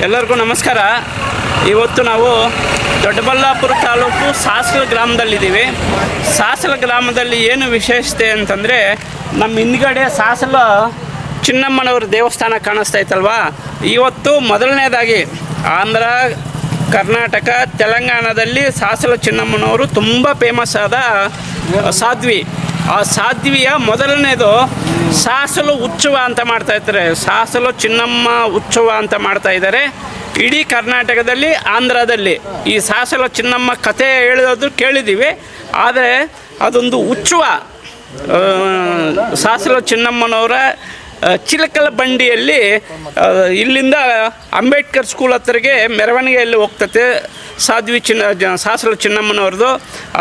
ಎಲ್ಲರಿಗೂ ನಮಸ್ಕಾರ. ಇವತ್ತು ನಾವು ದೊಡ್ಡಬಳ್ಳಾಪುರ ತಾಲೂಕು ಸಾಸಲ ಗ್ರಾಮದಲ್ಲಿದ್ದೀವಿ. ಸಾಸಲ ಗ್ರಾಮದಲ್ಲಿ ಏನು ವಿಶೇಷತೆ ಅಂತಂದರೆ, ನಮ್ಮ ಹಿಂದ್ಗಡೆ ಸಾಸಲ ಚಿನ್ನಮ್ಮನವ್ರ ದೇವಸ್ಥಾನ ಕಾಣಿಸ್ತಾ ಇತ್ತಲ್ವಾ. ಇವತ್ತು ಮೊದಲನೇದಾಗಿ ಆಂಧ್ರ, ಕರ್ನಾಟಕ, ತೆಲಂಗಾಣದಲ್ಲಿ ಸಾಸಲ ಚಿನ್ನಮ್ಮನವರು ತುಂಬ ಫೇಮಸ್ ಆದ ಸಾಧ್ವಿ. ಆ ಸಾಧ್ವಿಯ ಮೊದಲನೇದು ಸಾಸಲು ಉತ್ಸವ ಅಂತ ಮಾಡ್ತಾಯಿದ್ದಾರೆ. ಸಾಸಲು ಚಿನ್ನಮ್ಮ ಉತ್ಸವ ಅಂತ ಮಾಡ್ತಾಯಿದ್ದಾರೆ. ಇಡೀ ಕರ್ನಾಟಕದಲ್ಲಿ, ಆಂಧ್ರದಲ್ಲಿ ಈ ಸಾಸಲ ಚಿನ್ನಮ್ಮ ಕಥೆ ಹೇಳೋದು ಕೇಳಿದ್ದೀವಿ. ಆದರೆ ಅದೊಂದು ಉತ್ಸವ. ಸಾಸಲ ಚಿನ್ನಮ್ಮನವರ ಚಿಲಕಲ ಬಂಡಿಯಲ್ಲಿ ಇಲ್ಲಿಂದ ಅಂಬೇಡ್ಕರ್ ಸ್ಕೂಲ್ ಹತ್ತಿರಗೆ ಮೆರವಣಿಗೆಯಲ್ಲಿ ಹೋಗ್ತತೆ ಸಾಸಲ ಚಿನ್ನಮ್ಮನವ್ರದ್ದು.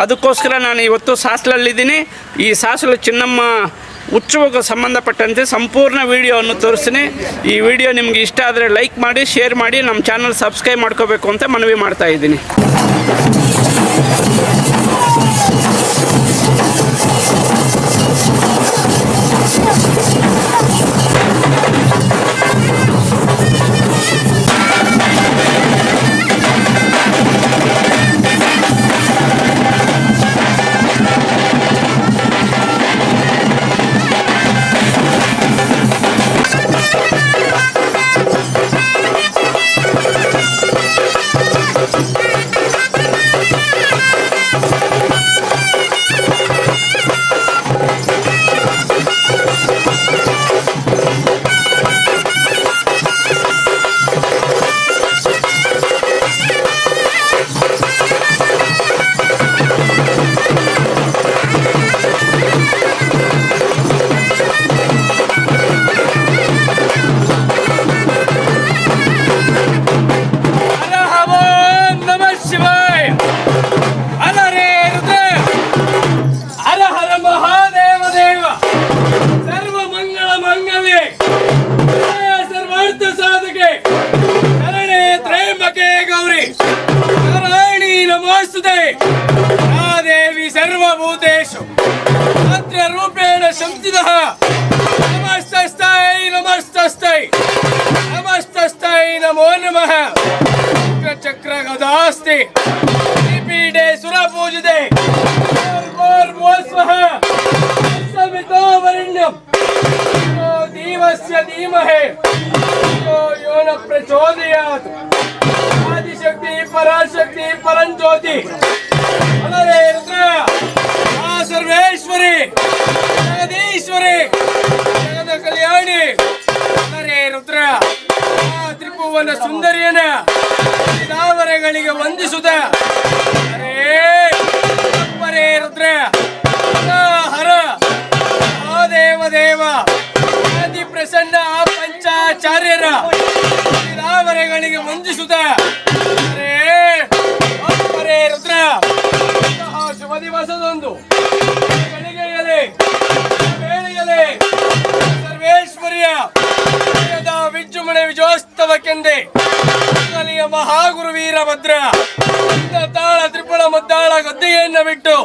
ಅದಕ್ಕೋಸ್ಕರ ನಾನು ಇವತ್ತು ಸಾಸಲಲ್ಲಿದ್ದೀನಿ. ಈ ಸಾಸಲ ಚಿನ್ನಮ್ಮ ಉತ್ಸವಕ್ಕೆ ಸಂಬಂಧಪಟ್ಟಂತೆ ಸಂಪೂರ್ಣ ವಿಡಿಯೋವನ್ನು ತೋರಿಸ್ತೀನಿ. ಈ ವಿಡಿಯೋ ನಿಮಗೆ ಇಷ್ಟ ಆದರೆ ಲೈಕ್ ಮಾಡಿ, ಶೇರ್ ಮಾಡಿ, ನಮ್ಮ ಚಾನಲ್ ಸಬ್ಸ್ಕ್ರೈಬ್ ಮಾಡ್ಕೋಬೇಕು ಅಂತ ಮನವಿ ಮಾಡ್ತಾಯಿದ್ದೀನಿ. सर्वभूतेषु रूपेण शक्तिदः नमस्तस्यै नमस्तस्यै नमस्तस्यै नमो नमः. चक्र गदास्ति पीठे सुरपूजिते समितो वरेण्यं देवस्य धीमहि यो न प्रचोदयात्. आदिशक्ति पराशक्ति परञ्ज्योति अलरे रुद्र सर्वेश्वरी जगदीश्वरी जगद कल्याणी अलरे रुद्र ತ್ರಿಭುವನ ಸುಂದರಿಯನ ದಾವರೆಗಳಿಗೆ ವಂದಿಸುತ್ತ ಅರೇ ರುದ್ರ ಹರ ದೇವ ದೇವ ಆದಿ ಪ್ರಸನ್ನ ಪಂಚಾಚಾರ್ಯರ ದಾವರೆಗಳಿಗೆ ವಂದಿಸುತ್ತ ಅರೇ ರುದ್ರ ಶುಭ ದಿವಸದೊಂದು ಗಳಿಗೆಯಲೇ ವೇಳೆಯಲೇ ಸರ್ವೇಶ್ವರಿಯ ವಿಜೃಂಭಣೆ ವಿಜಯೋತ್ಸವಕ್ಕೆಂದೇ ಕಲಿಯ ಮಹಾಗುರು ವೀರಭದ್ರ ತಾಳ ತ್ರಿಪುಳ ಮುದ್ದಾಳ ಗದ್ದೆಯನ್ನು ಬಿಟ್ಟು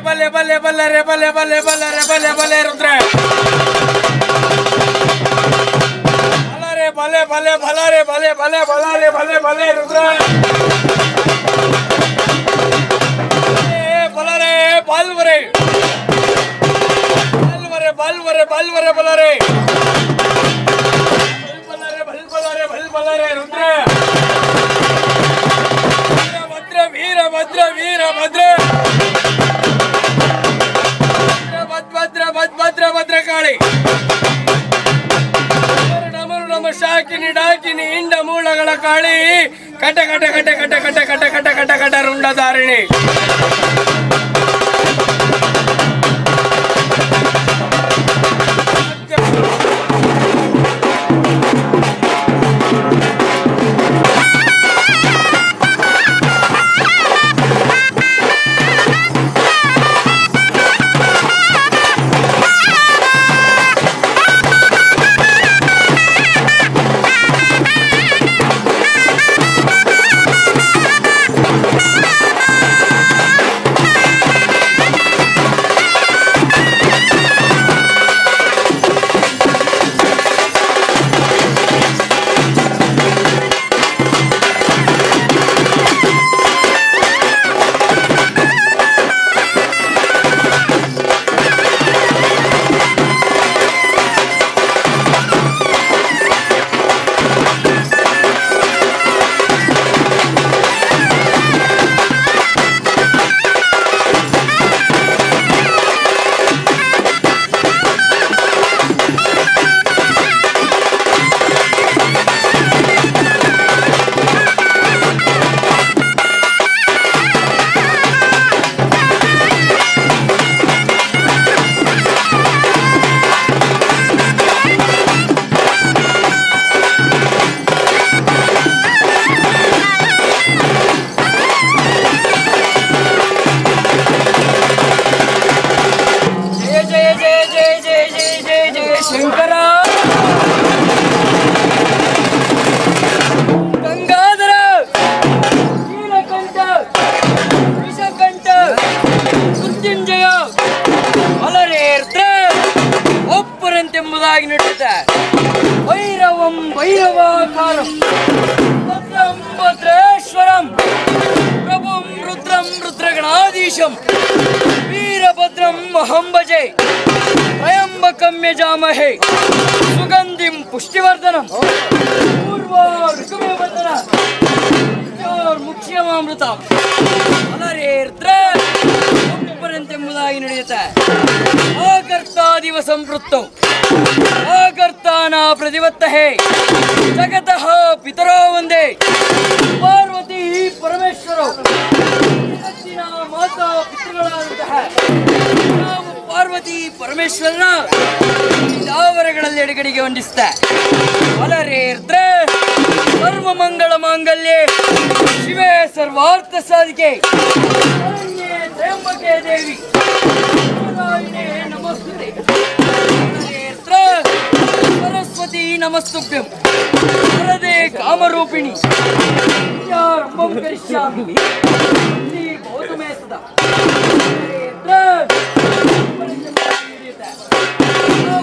ಬಲ್ಲೆ ಬಲ್ಲೆ ಬಲ್ಲರೆ ಬಲ್ಲೆ ಬಲ್ಲೆ ಬಲ್ಲರೆ ಬಲ್ಲೆ ಬಲ್ಲೆ ರುದ್ರ ಬಲರೆ ಬಲ್ಲೆ ಬಲ್ಲೆ ಬಲರೆ ಬಲ್ಲೆ ಬಲ್ಲೆ ಬಲರೆ ಬಲ್ಲೆ ಬಲ್ಲೆ ರುದ್ರ ಬಲರೆ ಬಾಲ್ವರೆ ಬಲ್ವರೆ ಬಲ್ವರೆ ಬಲರೆ ಬಲ್ಬಲರೆ ಬಲ್ಬಲರೆ ಬಲ್ಬಲರೆ ರುದ್ರ ವೀರಭದ್ರ ವೀರಭದ್ರ ಭದ್ರ ಭದ್ರ ಭದ್ರಕಾಳಿ ನಮ ಶಾಕಿನಿ ಡಾಕಿನಿ ಇಂಡ ಮೂಳಗಳ ಕಾಳಿ ಕಟ ಕಟ ಕಟ ಕಟ ಕಟ ಕಟ ಕಟ ಕಟ ಕಟ ರುಂಡಧಾರಿಣಿ ಎಂಬುದಾಗಿ ನಡೆಯುತ್ತೆ. ಭೈರವಂ ಭೈರವಾಕಾರಂ ಭದ್ರಂ ಭದ್ರೇಶ್ವರಂ ಪ್ರಭುಂ ರುದ್ರಂ ರುದ್ರಗಣಾಧೀಶಂ ವೀರಭದ್ರಂ ಅಹಂಭಜೆ ತ್ರಯಂಬಕಂ ಯಜಾಮಹೇ ಸುಗಂಧಿಂ ಪುಷ್ಟಿವರ್ಧನಂ ಪೂರ್ವಾ ಋತುಮೇವರ್ಧನ ಮುಖ್ಯಮಾಮೃತ ಎಂಬುದಾಗಿ ನಡೆಯುತ್ತೆ. ಆಗರ್ತಾ ದಿವಸ ಸಂಪೃತ್ತೌ ಆಗರ್ತಾನ ಪ್ರತಿವತ್ತಹೇ ಜಗತಃ ಪಿತರೋ ಒಂದೇ ಪಾರ್ವತಿ ಪರಮೇಶ್ವರ ಜಗತ್ತಿನ ಮಾತಾ ಪಿತೃಗಳಾದಂತಹ ನಾವು ಪಾರ್ವತಿ ಪರಮೇಶ್ವರನ ದಾವರಗಳಲ್ಲಿ ಎಡಗಡೆಗೆ ವಂದಿಸುತ್ತೆ. ಅಲರೇರ್ದ್ರ ಸರ್ವ ಮಂಗಳ ಮಾಂಗಲ್ಯೆ ಶಿವೆ ಸರ್ವಾರ್ಥ ಸಾಧಿಕೆ ಶರಣ್ಯೆ ತ್ರ್ಯಂಬಕೆ ದೇವಿ ನಾರಾಯಣೇ ನಮಸ್ತುತೆ. ಅಲರೇರ್ದ್ರ ಸರಸ್ವತಿ ನಮಸ್ತುಭ್ಯಂ ವರದೆ ಕಾಮರೂಪಿಣಿ ವಿದ್ಯಾರಂಭಂ ಕರಿಷ್ಯಾಮಿ ಶ್ರೀ ಗೌತಮೇ ಸದಾ.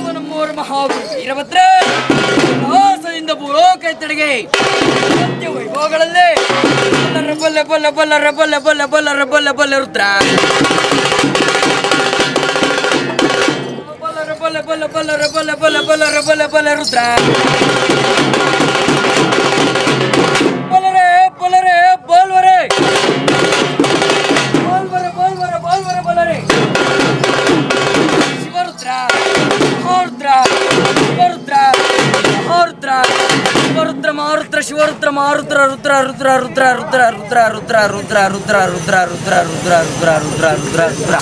ನಮ್ಮೋರ ಮಹಾಗುರು ವೀರಭದ್ರ ಹಾಸದಿಂದ ಭೂಲೋಕ ಎತ್ತಡೆಗೆ ಸತ್ಯ ವೈಭವಗಳಲ್ಲೇ ಬಲ್ಲ ಬಲ್ಲ ಬಲ್ಲ ಬಲ್ಲ ಬಲ್ಲ ಬಲ್ಲ ಬಲ್ಲ ಬಲ್ಲ ರುದ್ರ ಬಲ್ಲ ಬಲ್ಲ ಬಲ್ಲ ಬಲ್ಲ ಬಲ್ಲ ಬಲ್ಲ ಬಲ್ಲ ಬಲ್ಲ ರುದ್ರ ಬಲರೆ ಬಲರೆ ಬಾಲ್ವರೆ ಬಾಲ್ವರೆ ಬಾಲ್ವರೆ ಬಾಲ್ವರೆ ಬಲರೆ ಶಿವರುದ್ರ ಮಹಾರುದ್ರ ಶಿವರುದ್ರ ಮಹಾರುದ್ರ ಶಿವರುದ್ರ ಮಹಾರುದ್ರ ಶಿವರುದ್ರ ಮಹಾರುದ್ರ ರುದ್ರ ರುದ್ರ ರುದ್ರ ರುದ್ರ ರುದ್ರ ರುದ್ರ ರುದ್ರ ರುದ್ರ ರುದ್ರ ರುದ್ರ ರುದ್ರ ರುದ್ರ ರುದ್ರ ರುದ್ರ ರುದ್ರ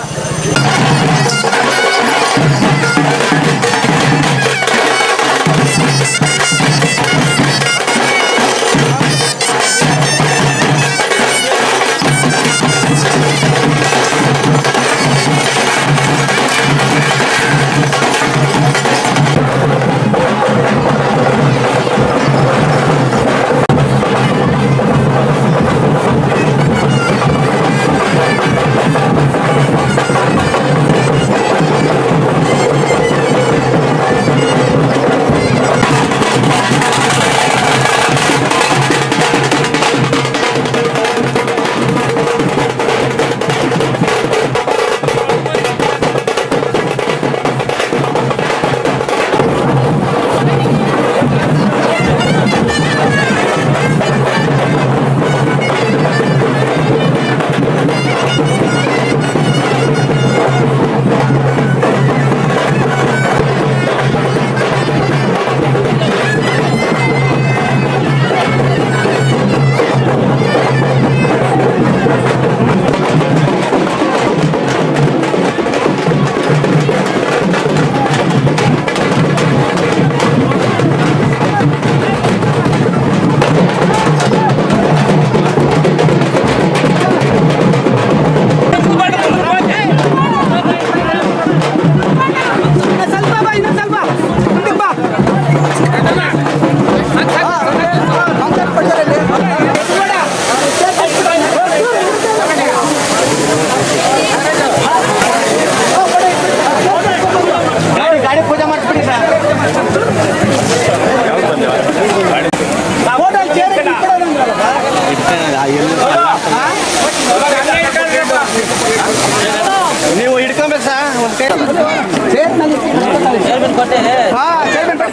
ನೀವು ಹಿಡ್ಕೊಬೇಕು ಸರ್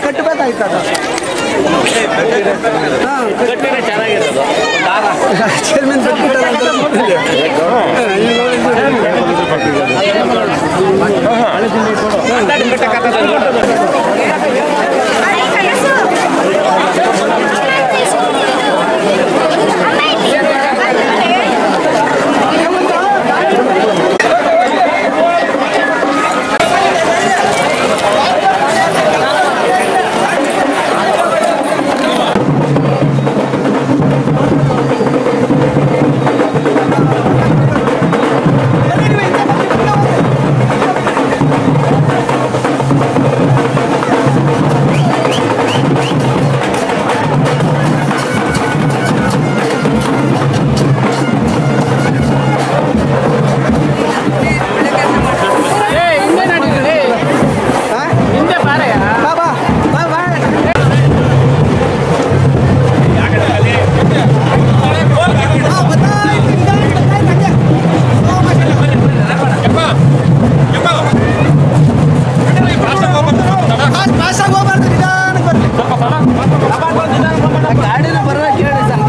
ಕಟ್ಟಬೇಕಾಯ್ತು ಅದು ಚೆನ್ನಾಗಿರೋದು ಚೇರ್ಮನ್ ಗಾಡಿನ ಬರೋ ಕೇಳಿ ಸರ್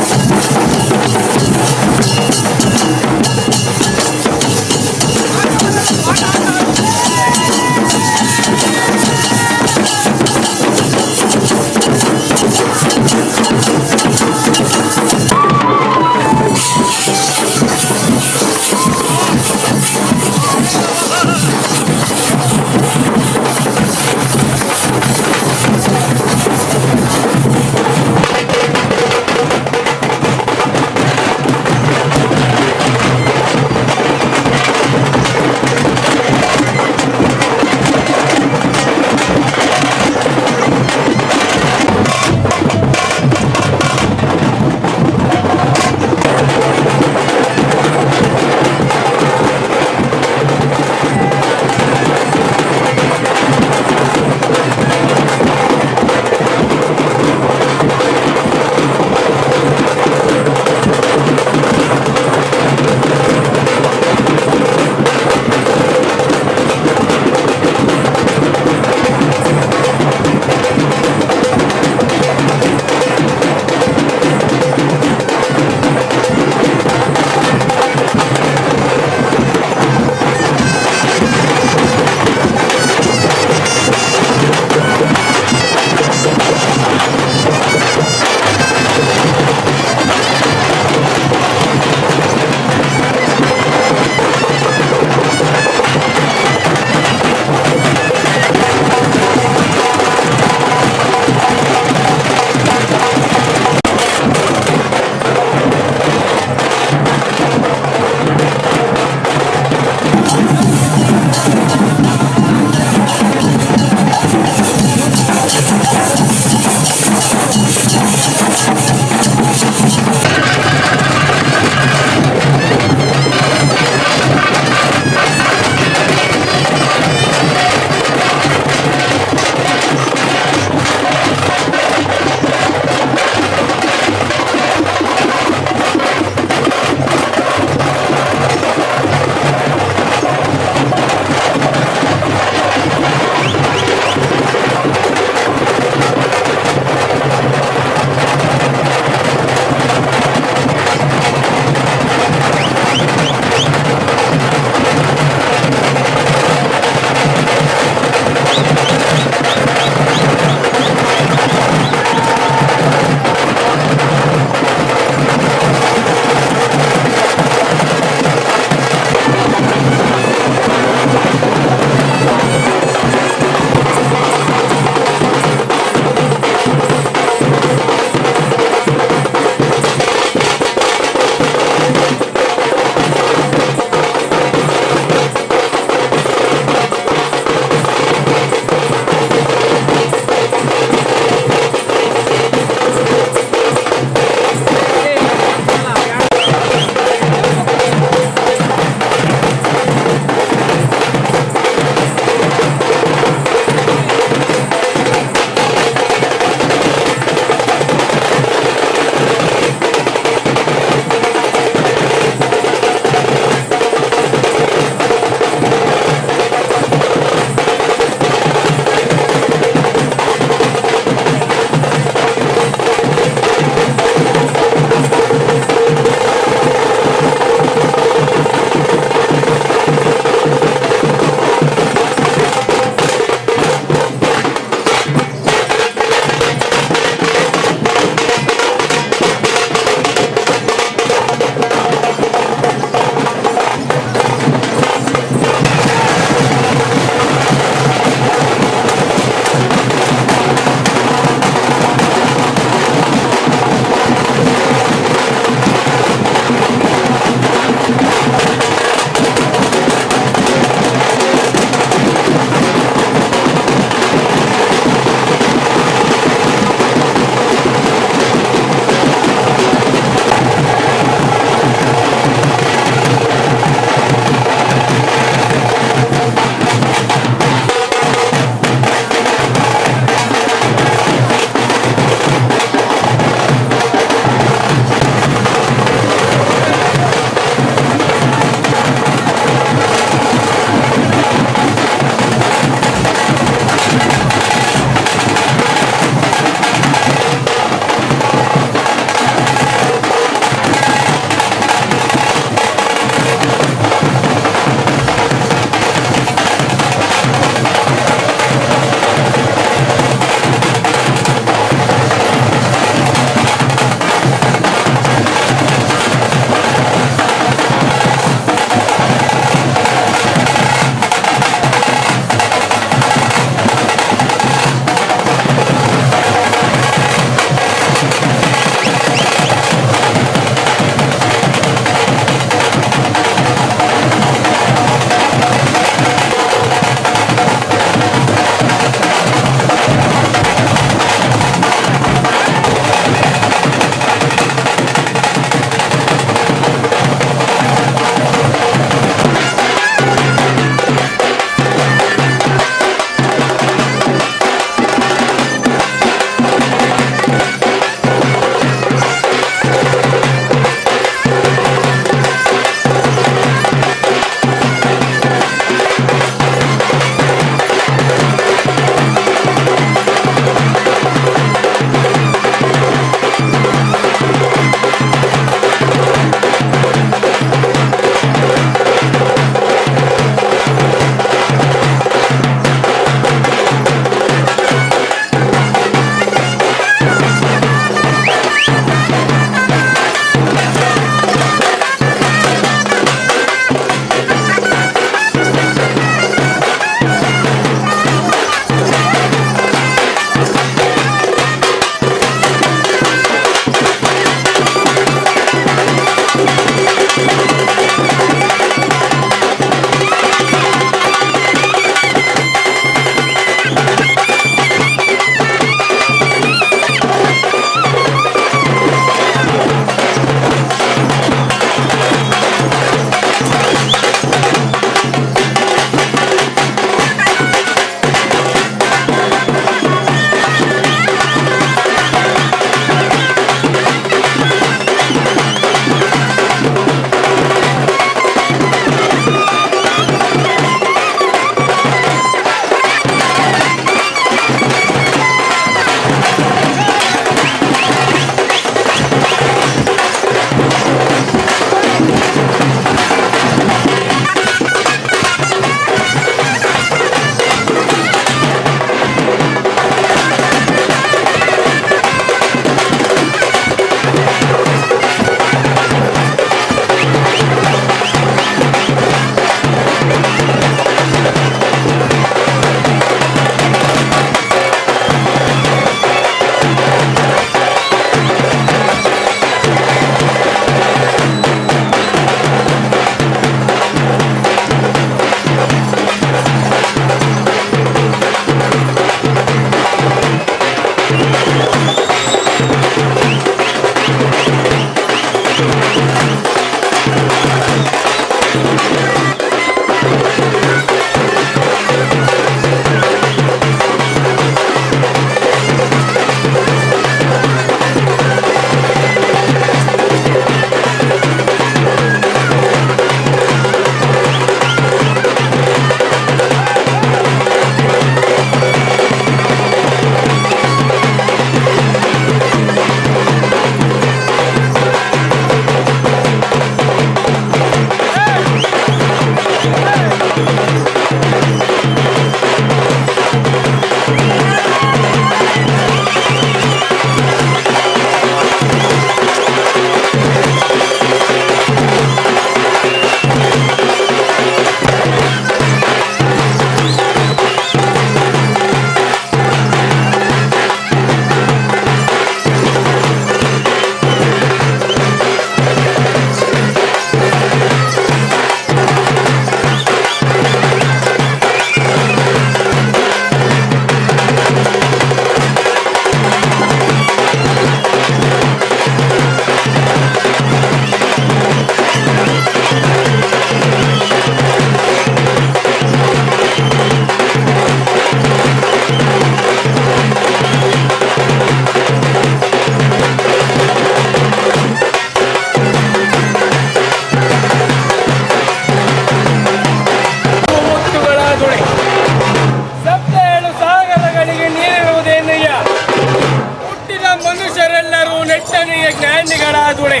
ಜ್ಞಾನಿಗಳ ದುಡೆ.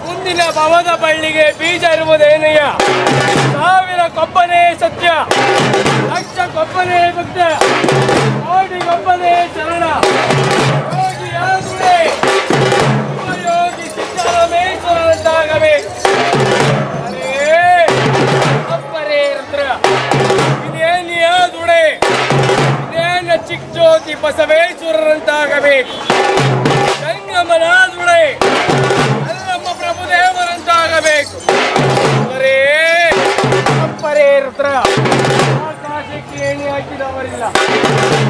ಮುಂದಿನ ಭವದ ಬಳ್ಳಿಗೆ ಬೀಜ ಇರುವುದೇನಯ್ಯ. ಸಾವಿರ ಕೊಬ್ಬನೇ ಸತ್ಯ, ಲಕ್ಷ ಕೊಬ್ಬನೇ ಭಕ್ತ, ಕೋಟಿ ಕೊಬ್ಬನೇ ಶರಣ. ಯೋಗಿಯ ದುಡೆ ಯೋಗಿ ಸಿದ್ದರಾಮೇಶ್ವರಂತಾಗಬೇಕು. ಅರೇ ಅಪ್ಪರೇ ರುದ್ರ, ಇದೇನಿಯ ದುಡೆ, ಇದೇನ ಚಿಕ್ಕ ಜ್ಯೋತಿ ಬಸವೇಶ್ವರರಂತಾಗಬೇಕು. ಸಂಗಮನ ದುಡೆ ಅಲ್ಲಮ್ಮ ಪ್ರಭುದೇವರಂತಾಗಬೇಕು. ಅರೇ ಅಪ್ಪರೇ ರುದ್ರ, ಆಕಾಶಕ್ಕೆ ಏಣಿ ಹಾಕಿದವರಿಲ್ಲ,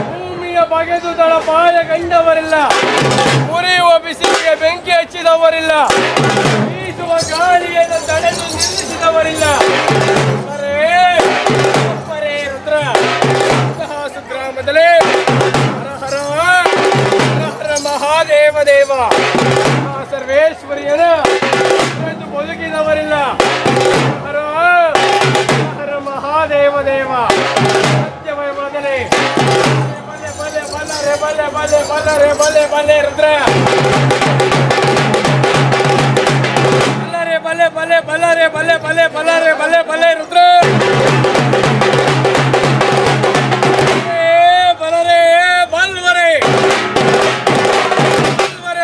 ಭೂಮಿಯ ಬಗೆದು ದಳಪಾಯ ಕಂಡವರಿಲ್ಲ, ಉರಿಯುವ ಬಿಸಿಲಿಗೆ ಬೆಂಕಿ ಹಚ್ಚಿದವರಿಲ್ಲ, ಬೀಸುವ ಗಾಳಿಯನ್ನು ತಡೆದು ನಿಲ್ಲಿಸಿದವರಿಲ್ಲ. ಅರೇ ಅಪ್ಪರೇ ರುದ್ರ, ಗ್ರಾಮದಲ್ಲೇ ಹರ ಹರ ಹರ ಹರ ಮಹಾದೇವ ದೇವ. ಆ ಸರ್ವೇಶ್ವರಿಯನ ಬದುಕಿದವರಿಲ್ಲ. ಹರ ಹರ ಮಹಾದೇವ ದೇವ. ಸತ್ಯವೇ ಬದಲೆ ಬಲೆ ಬಲೆ ಬಲ್ಲರೆ ಬಲೆ ಬಲೆ ಬಲ್ಲರೆ ಬಲೆ ಬಲೆ ರುದ್ರ. ಬಲ್ಲರೆ ಬಲೆ ಬಲೆ ಬಲ್ಲರೆ ಬಲೆ ಬಲೆ ಬಲ್ಲರೆ ಬಲೆ ಬಲೆ ರುದ್ರ. ಬಲರೆ ಬಲ್ವರೆ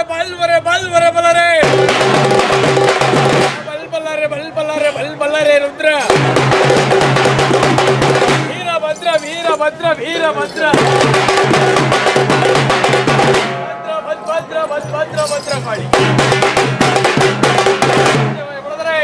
ಬಲ್ವರೆ ಬಲ್ವರೆ ಬಲರೆ ಬಲ್ ಬಲ್ಲರೆ ಬಲ್ ಬಲ್ಲರೆ ಬಲ್ ಬಲ್ಲರೆ ರುದ್ರ. ವೀರಭದ್ರ ವೀರಭದ್ರ ವೀರಭದ್ರ ಭದ್ರ ಭದ್ರ ಭದ್ರ ಭದ್ರ ಕಾಳಿ. ಬಡದರೆ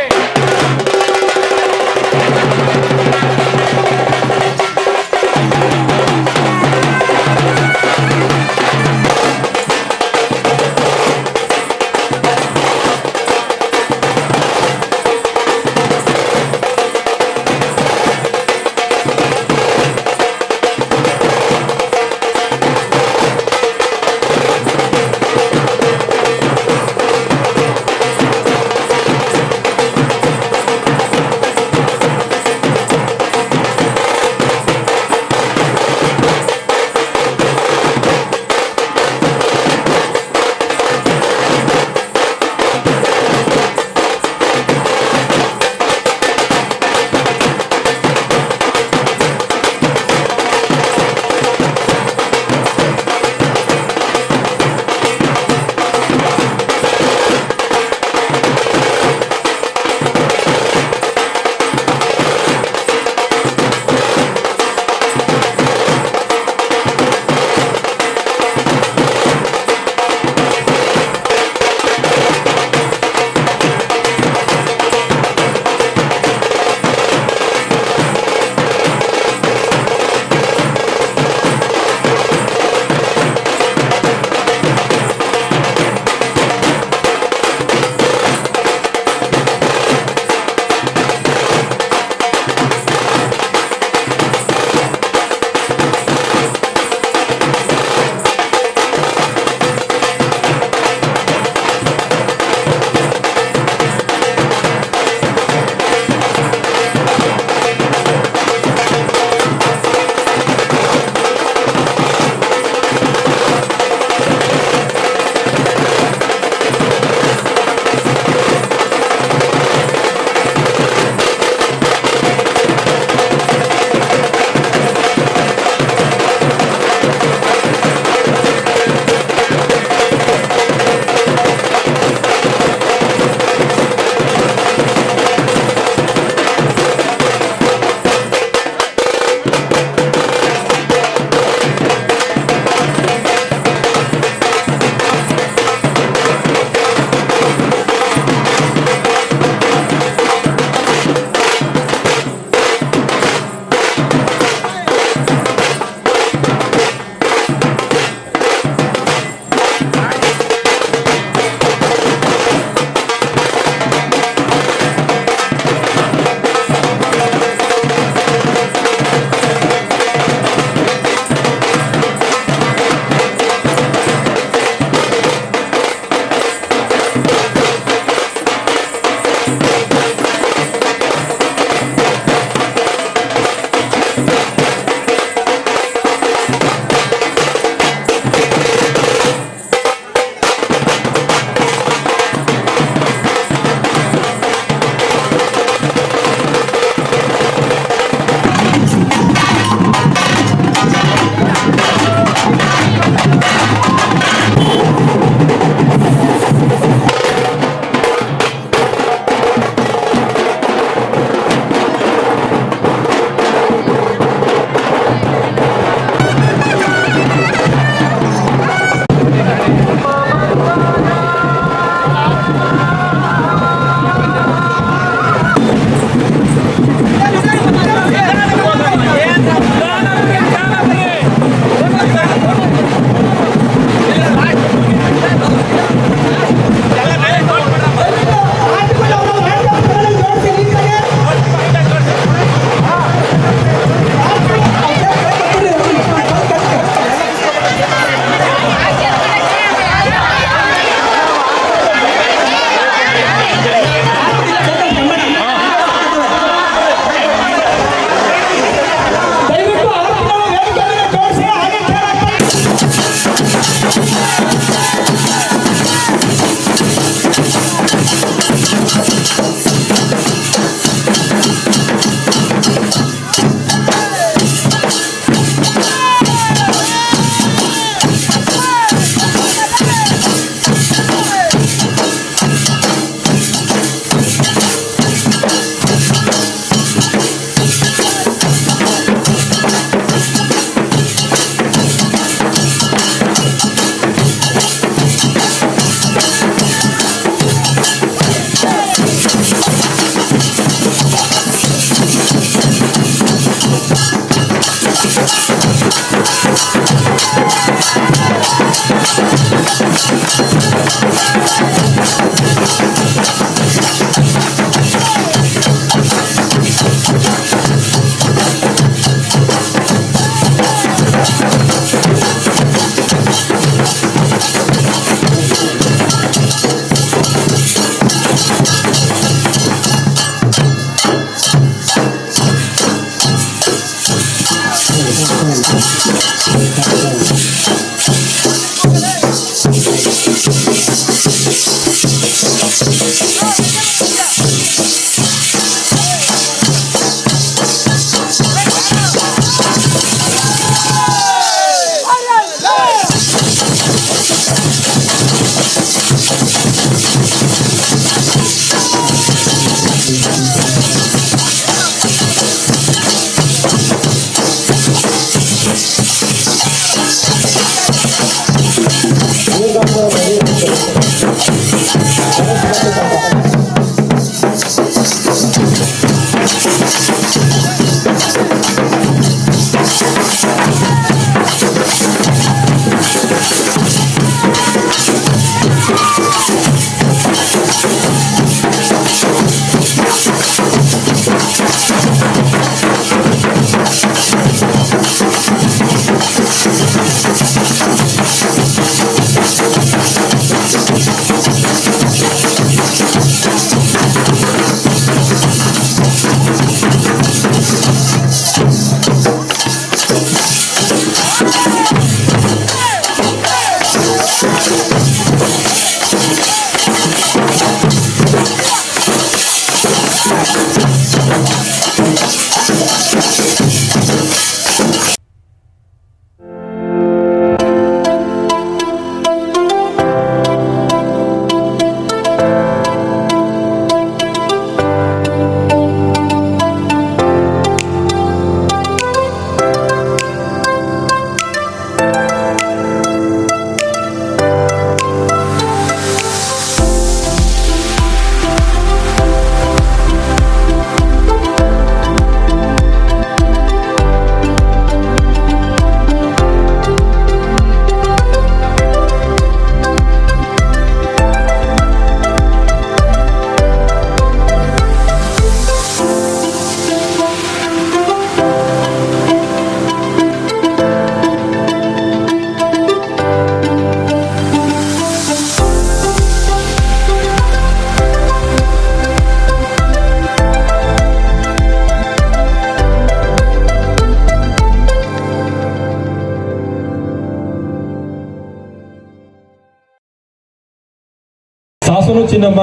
ಸಾಸಲು ಚಿನ್ನಮ್ಮ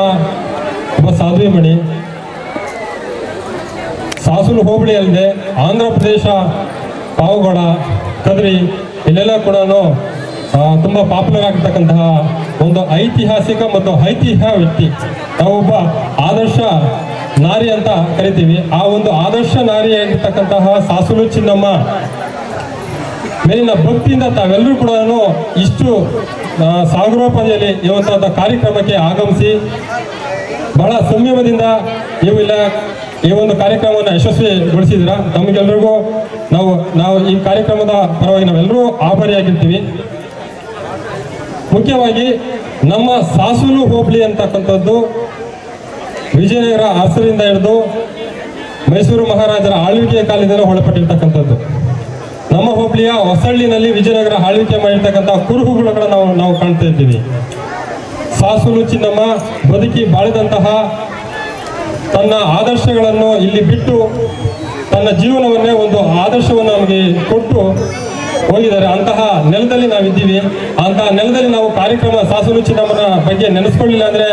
ಒಬ್ಬ ಸಾಧ್ವಿ ಮಣಿ. ಸಾಸಲು ಹೋಬಳಿ ಅಲ್ಲದೆ ಆಂಧ್ರ ಪ್ರದೇಶ, ಪಾವಗಡ, ಕದ್ರಿ ಇಲ್ಲೆಲ್ಲ ಕೂಡ ತುಂಬ ಪಾಪ್ಯುಲರ್ ಆಗಿರ್ತಕ್ಕಂತಹ ಒಂದು ಐತಿಹಾಸಿಕ ಮತ್ತು ಐತಿಹ್ಯ ವ್ಯಕ್ತಿ. ನಾವೊಬ್ಬ ಆದರ್ಶ ನಾರಿ ಅಂತ ಕರಿತೀವಿ. ಆ ಒಂದು ಆದರ್ಶ ನಾರಿಯಾಗಿರ್ತಕ್ಕಂತಹ ಸಾಸಲು ಚಿನ್ನಮ್ಮ ಮೇಲಿನ ಭಕ್ತಿಯಿಂದ ತಾವೆಲ್ಲರೂ ಕೂಡ ಇಷ್ಟು ಸಾಗರೋಪಾದಿಯಲ್ಲಿ ಇವತ್ತು ಕಾರ್ಯಕ್ರಮಕ್ಕೆ ಆಗಮಿಸಿ ಬಹಳ ಸಂಯಮದಿಂದ ಈ ಒಂದು ಕಾರ್ಯಕ್ರಮವನ್ನು ಯಶಸ್ವಿಗೊಳಿಸಿದ್ರ ತಮಗೆಲ್ಲರಿಗೂ ನಾವು ಈ ಕಾರ್ಯಕ್ರಮದ ಪರವಾಗಿ ನಾವೆಲ್ಲರೂ ಆಭಾರಿಯಾಗಿರ್ತೀವಿ. ಮುಖ್ಯವಾಗಿ ನಮ್ಮ ಸಾಸಲು ಹೋಬಳಿ ಅಂತಕ್ಕಂಥದ್ದು ವಿಜಯನಗರ ಅರಸರಿಂದ ಹಿಡಿದು ಮೈಸೂರು ಮಹಾರಾಜರ ಆಳ್ವಿಕೆಯ ಕಾಲದಿಂದ ಒಳಪಟ್ಟಿರ್ತಕ್ಕಂಥದ್ದು. ನಮ್ಮ ಹೋಬಳಿಯ ಹೊಸಳ್ಳಿನಲ್ಲಿ ವಿಜಯನಗರ ಆಳ್ವಿಕೆ ಮಾಡಿರ್ತಕ್ಕಂಥ ಕುರುಹುಗಳನ್ನು ನಾವು ಕಾಣ್ತಾ ಇದ್ದೀವಿ. ಸಾಸಲು ಚಿನ್ನಮ್ಮ ಬದುಕಿ ಬಾಳಿದಂತಹ ತನ್ನ ಆದರ್ಶಗಳನ್ನು ಇಲ್ಲಿ ಬಿಟ್ಟು ತನ್ನ ಜೀವನವನ್ನೇ ಒಂದು ಆದರ್ಶವನ್ನು ನಮಗೆ ಕೊಟ್ಟು ಹೋಗಿದ್ದಾರೆ. ಅಂತಹ ನೆಲದಲ್ಲಿ ನಾವಿದ್ದೀವಿ. ಅಂತಹ ನೆಲದಲ್ಲಿ ನಾವು ಕಾರ್ಯಕ್ರಮ ಸಾಸಲು ಚಿನ್ನಮ್ಮನ ಬಗ್ಗೆ ನೆನೆಸ್ಕೊಳ್ಳಿಲ್ಲ ಅಂದರೆ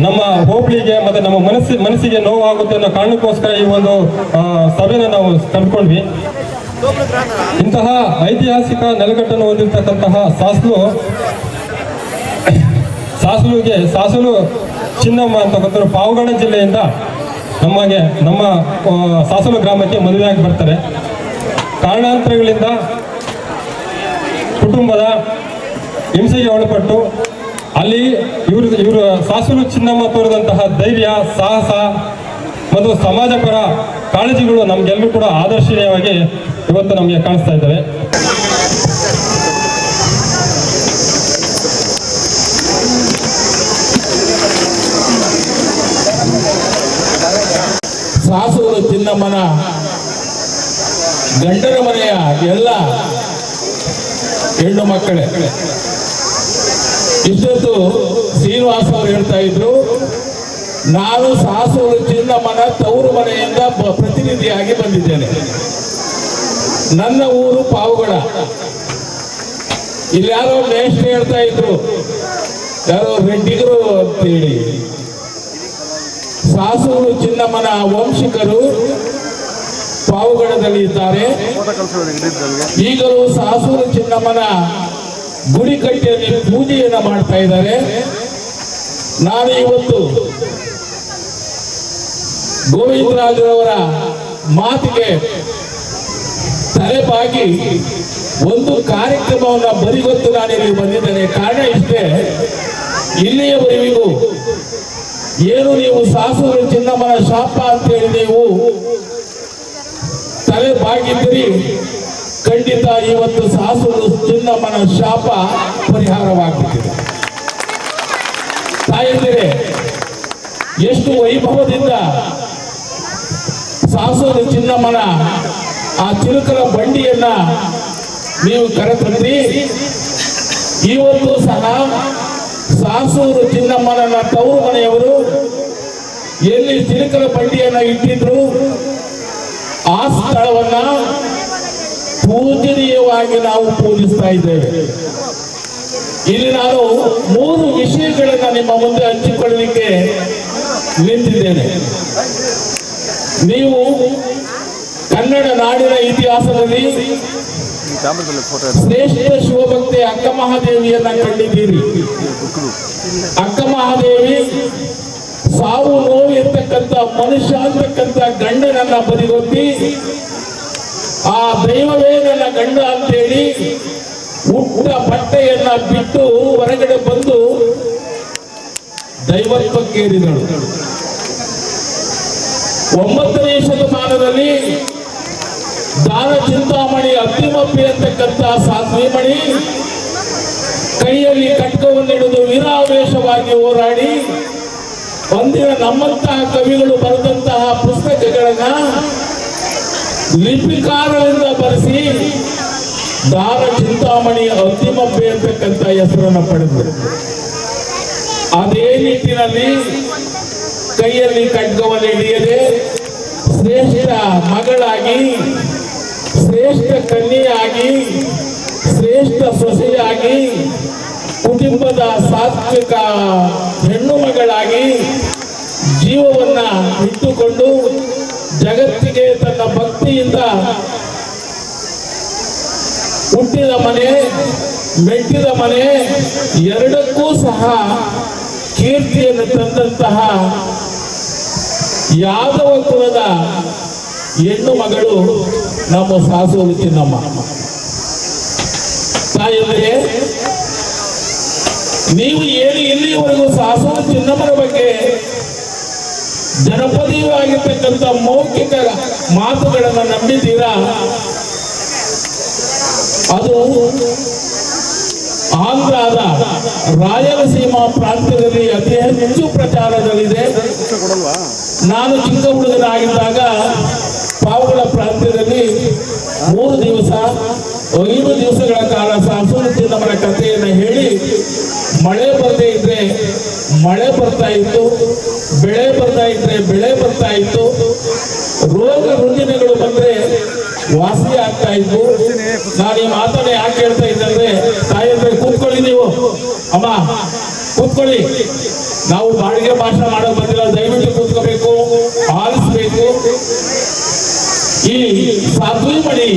ನಮ್ಮ ಹೋಬಳಿಗೆ ಮತ್ತು ನಮ್ಮ ಮನಸ್ಸಿಗೆ ನೋವಾಗುತ್ತೆ ಅನ್ನೋ ಕಾರಣಕ್ಕೋಸ್ಕರ ಈ ಒಂದು ಸಭೆನ ನಾವು ಕಲ್ತ್ಕೊಂಡ್ವಿ. ಇಂತಹ ಐತಿಹಾಸಿಕ ನೆಲೆಗಟ್ಟನ್ನು ಹೊಂದಿರತಕ್ಕಂತಹ ಸಾಸಲು ಚಿನ್ನಮ್ಮ ಅಂತಕ್ಕಂಥವ್ರು ಪಾವಗಡ ಜಿಲ್ಲೆಯಿಂದ ನಮ್ಮ ಸಾಸಲು ಗ್ರಾಮಕ್ಕೆ ಮದುವೆಯಾಗಿ ಬರ್ತಾರೆ. ಕಾರಣಾಂತರಗಳಿಂದ ಕುಟುಂಬದ ಹಿಂಸೆಗೆ ಒಳಪಟ್ಟು ಅಲ್ಲಿ ಇವರು ಸಾಸಲು ಚಿನ್ನಮ್ಮ ತೋರಿದಂತಹ ಧೈರ್ಯ, ಸಾಹಸ ಮತ್ತು ಸಮಾಜಪರ ಕಾಳಜಿಗಳು ನಮಗೆಲ್ಲರೂ ಕೂಡ ಆದರ್ಶನೀಯವಾಗಿ ಇವತ್ತು ನಮಗೆ ಕಾಣಿಸ್ತಾ ಇದ್ದಾವೆ. ಸಾಸಲು ಚಿನ್ನಮ್ಮನ ಗಂಡನ ಮನೆಯ ಎಲ್ಲ ಹೆಣ್ಣು ಮಕ್ಕಳೇ. ಇಷ್ಟೊತ್ತು ಶ್ರೀನಿವಾಸ ಅವರು ಹೇಳ್ತಾ ಇದ್ರು, ನಾನು ಸಾಸಲು ಚಿನ್ನಮ್ಮನ ತವರು ಮನೆಯಿಂದ ಪ್ರತಿನಿಧಿಯಾಗಿ ಬಂದಿದ್ದೇನೆ. ನನ್ನ ಊರು ಪಾವಗಡ. ಇಲ್ಲಿ ಯಾರೋ ಮೇಷ್ಟ್ರು ಹೇಳ್ತಾ ಇದ್ರು, ಯಾರೋ ರೆಡ್ಡಿಗರು ಅಂತೇಳಿ. ಸಾಸಲು ಚಿನ್ನಮ್ಮನ ವಂಶಿಕರು ಪಾವಗಡದಲ್ಲಿ ಇದ್ದಾರೆ. ಈಗಲೂ ಸಾಸಲು ಚಿನ್ನಮ್ಮನ ಗುಡಿ ಕಟ್ಟೆಯಲ್ಲಿ ಪೂಜೆಯನ್ನ ಮಾಡ್ತಾ ಇದ್ದಾರೆ. ನಾನು ಇವತ್ತು ಗೋವಿಂದರಾಜರವರ ಮಾತಿಗೆ ತಲೆಬಾಗಿ ಒಂದು ಕಾರ್ಯಕ್ರಮವನ್ನು ಬರಿಗೊತ್ತು ನಾನಿಲ್ಲಿ ಬಂದಿದ್ದೇನೆ. ಕಾರಣ ಇಷ್ಟೇ, ಇಲ್ಲಿಯವರೆಗೂ ಏನು ನೀವು ಸಾಸಲು ಚಿನ್ನಮ್ಮನ ಶಾಪ ಅಂತೇಳಿ ನೀವು ತಲೆ ಬಾಗಿದ್ದರೆ ಖಂಡಿತ ಇವತ್ತು ಸಾಸಲು ಚಿನ್ನಮ್ಮನ ಶಾಪ ಪರಿಹಾರವಾಗುತ್ತಿದೆ. ಎಷ್ಟು ವೈಭವದಿಂದ ಸಾಸೂರು ಚಿನ್ನಮ್ಮನ ಆ ಚಿಲುಕಲ ಬಂಡಿಯನ್ನ ನೀವು ಕರೆತಂದ್ರಿ. ಇವತ್ತು ಸಹ ಸಾಸೂರು ಚಿನ್ನಮ್ಮನ ತವರು ಮನೆಯವರು ಎಲ್ಲಿ ಚಿಲುಕಲ ಬಂಡಿಯನ್ನ ಇಟ್ಟಿದ್ರು ಆ ಸ್ಥಳವನ್ನ ಪೂಜನೀಯವಾಗಿ ನಾವು ಪೂಜಿಸ್ತಾ ಇದ್ದೇವೆ. ಇಲ್ಲಿ ನಾನು 3 ವಿಷಯಗಳನ್ನ ನಿಮ್ಮ ಮುಂದೆ ಹಂಚಿಕೊಳ್ಳಲಿಕ್ಕೆ ನಿಂತಿದ್ದೇನೆ. ನೀವು ಕನ್ನಡ ನಾಡಿನ ಇತಿಹಾಸದಲ್ಲಿ ಶ್ರೇಷ್ಠ ಶಿವಭಕ್ತಿ ಅಕ್ಕ ಮಹಾದೇವಿಯನ್ನ ಕಂಡಿದ್ದೀರಿ. ಅಕ್ಕ ಮಹಾದೇವಿ ಸಾವು ನೋವು ಇರ್ತಕ್ಕಂಥ ಮನುಷ್ಯ ಅಂತಕ್ಕಂಥ ಗಂಡನನ್ನ ಬದಿಗೊತ್ತಿ ಆ ದೈವವೇ ನನ್ನ ಗಂಡ ಅಂತೇಳಿ ಉಟ್ಟ ಬಟ್ಟೆಯನ್ನ ಬಿಟ್ಟು ಹೊರಗಡೆ ಬಂದು ದೈವತ್ವಕ್ಕೇರಿದಳು. 9ನೇ ಶತಮಾನದಲ್ಲಿ ದಾನ ಚಿಂತಾಮಣಿ ಅತ್ತಿಮಪ್ಪಿ ಅಂತಕ್ಕಂಥ ಸಾಧ್ವಿಮಣಿ ಕೈಯಲ್ಲಿ ಖಡ್ಗವನ್ನು ಹಿಡಿದು ವೀರಾವೇಶವಾಗಿ ಹೋರಾಡಿ ಒಂದಿನ ನಮ್ಮಂತಹ ಕವಿಗಳು ಬರೆದಂತಹ ಪುಸ್ತಕಗಳನ್ನ ಲಿಪಿಕಾರರಿಂದ ಬರೆಸಿ ದಾನ ಚಿಂತಾಮಣಿ ಅತ್ತಿಮಪ್ಪಿ ಅಂತಕ್ಕಂಥ ಹೆಸರನ್ನು ಪಡೆದರು. ಅದೇ ನಿಟ್ಟಿನಲ್ಲಿ ಕೈಯಲ್ಲಿ ಖಡ್ಗವನ್ನು ಹಿಡಿಯದೆ ಶ್ರೇಷ್ಠ ಮಗಳಾಗಿ, ಶ್ರೇಷ್ಠ ಕನ್ಯೆಯಾಗಿ, ಶ್ರೇಷ್ಠ ಸೊಸೆಯಾಗಿ, ಕುಟುಂಬದ ಸಾತ್ವಿಕ ಹೆಣ್ಣು ಮಗಳಾಗಿ ಜೀವವನ್ನ ಇಟ್ಟುಕೊಂಡು ಜಗತ್ತಿಗೆ ತನ್ನ ಭಕ್ತಿಯಿಂದ ಹುಟ್ಟಿದ ಮನೆ, ಮೆಟ್ಟಿದ ಮನೆ ಎರಡಕ್ಕೂ ಸಹ ಕೀರ್ತಿಯನ್ನು ತಂದಂತಹ ಯಾದವ ಕುಲದ ಹೆಣ್ಣು ಮಗಳು ನಮ್ಮ ಸಾಸೂರು ಚಿನ್ನಮ್ಮ. ತಾಯಿಯಂದ್ರೆ ನೀವು ಏನು ಇಲ್ಲಿಯವರೆಗೂ ಸಾಸೂರು ಚಿನ್ನಮ್ಮನ ಬಗ್ಗೆ ಜನಪದೀಯವಾಗಿರ್ತಕ್ಕಂಥ ಮೌಖಿಕ ಮಾತುಗಳನ್ನು ನಂಬಿದ್ದೀರಾ? ಅದು ಆಂಧ್ರದ ರಾಯಲಸೀಮಾ ಪ್ರಾಂತ್ಯದಲ್ಲಿ ಅತಿ ಹೆಚ್ಚು ಪ್ರಚಾರದಲ್ಲಿದೆ. ನಾನು ಚಿಕ್ಕ ಹುಡುಗನಾಗಿದ್ದಾಗ ಪಾವುಗಳ ಪ್ರಾಂತ್ಯದಲ್ಲಿ 3 ದಿವಸ 5 ದಿವಸಗಳ ಕಾಲ ಸಾಸೂರು ಚಿನ್ನಮ್ಮನ ಕಥೆಯನ್ನು ಹೇಳಿ ಮಳೆ ಬರದೇ ಇದ್ರೆ ಮಳೆ ಬರ್ತಾ ಇತ್ತು, ಬೆಳೆ ಬರ್ತಾ ಇದ್ರೆ ಬೆಳೆ ಬರ್ತಾ ಇತ್ತು, ರೋಗ ರುಜಿನಗಳು ಬಂದ್ರೆ ವಾಸಿ ಆಗ್ತಾ ಇದ್ವು. ನಾನು ಈ ಮಾತನ್ನ ಯಾಕೆ ಹೇಳ್ತಾ ಇದ್ದಂದ್ರೆ, ತಾಯಿಯಂದ್ರೆ ಕೂತ್ಕೊಳ್ಳಿ, ನೀವು ಅಮ್ಮ ಕೂತ್ಕೊಳ್ಳಿ, ನಾವು ಬಾಡಿಗೆ ಭಾಷಣ ಮಾಡೋದು ಬಂದಿಲ್ಲ, ದಯವಿಟ್ಟು ಕೂತ್ಕೋಬೇಕು, ಆಲಿಸ್ಬೇಕು. ಈ ಸಾಧ್ವಿಮಣಿ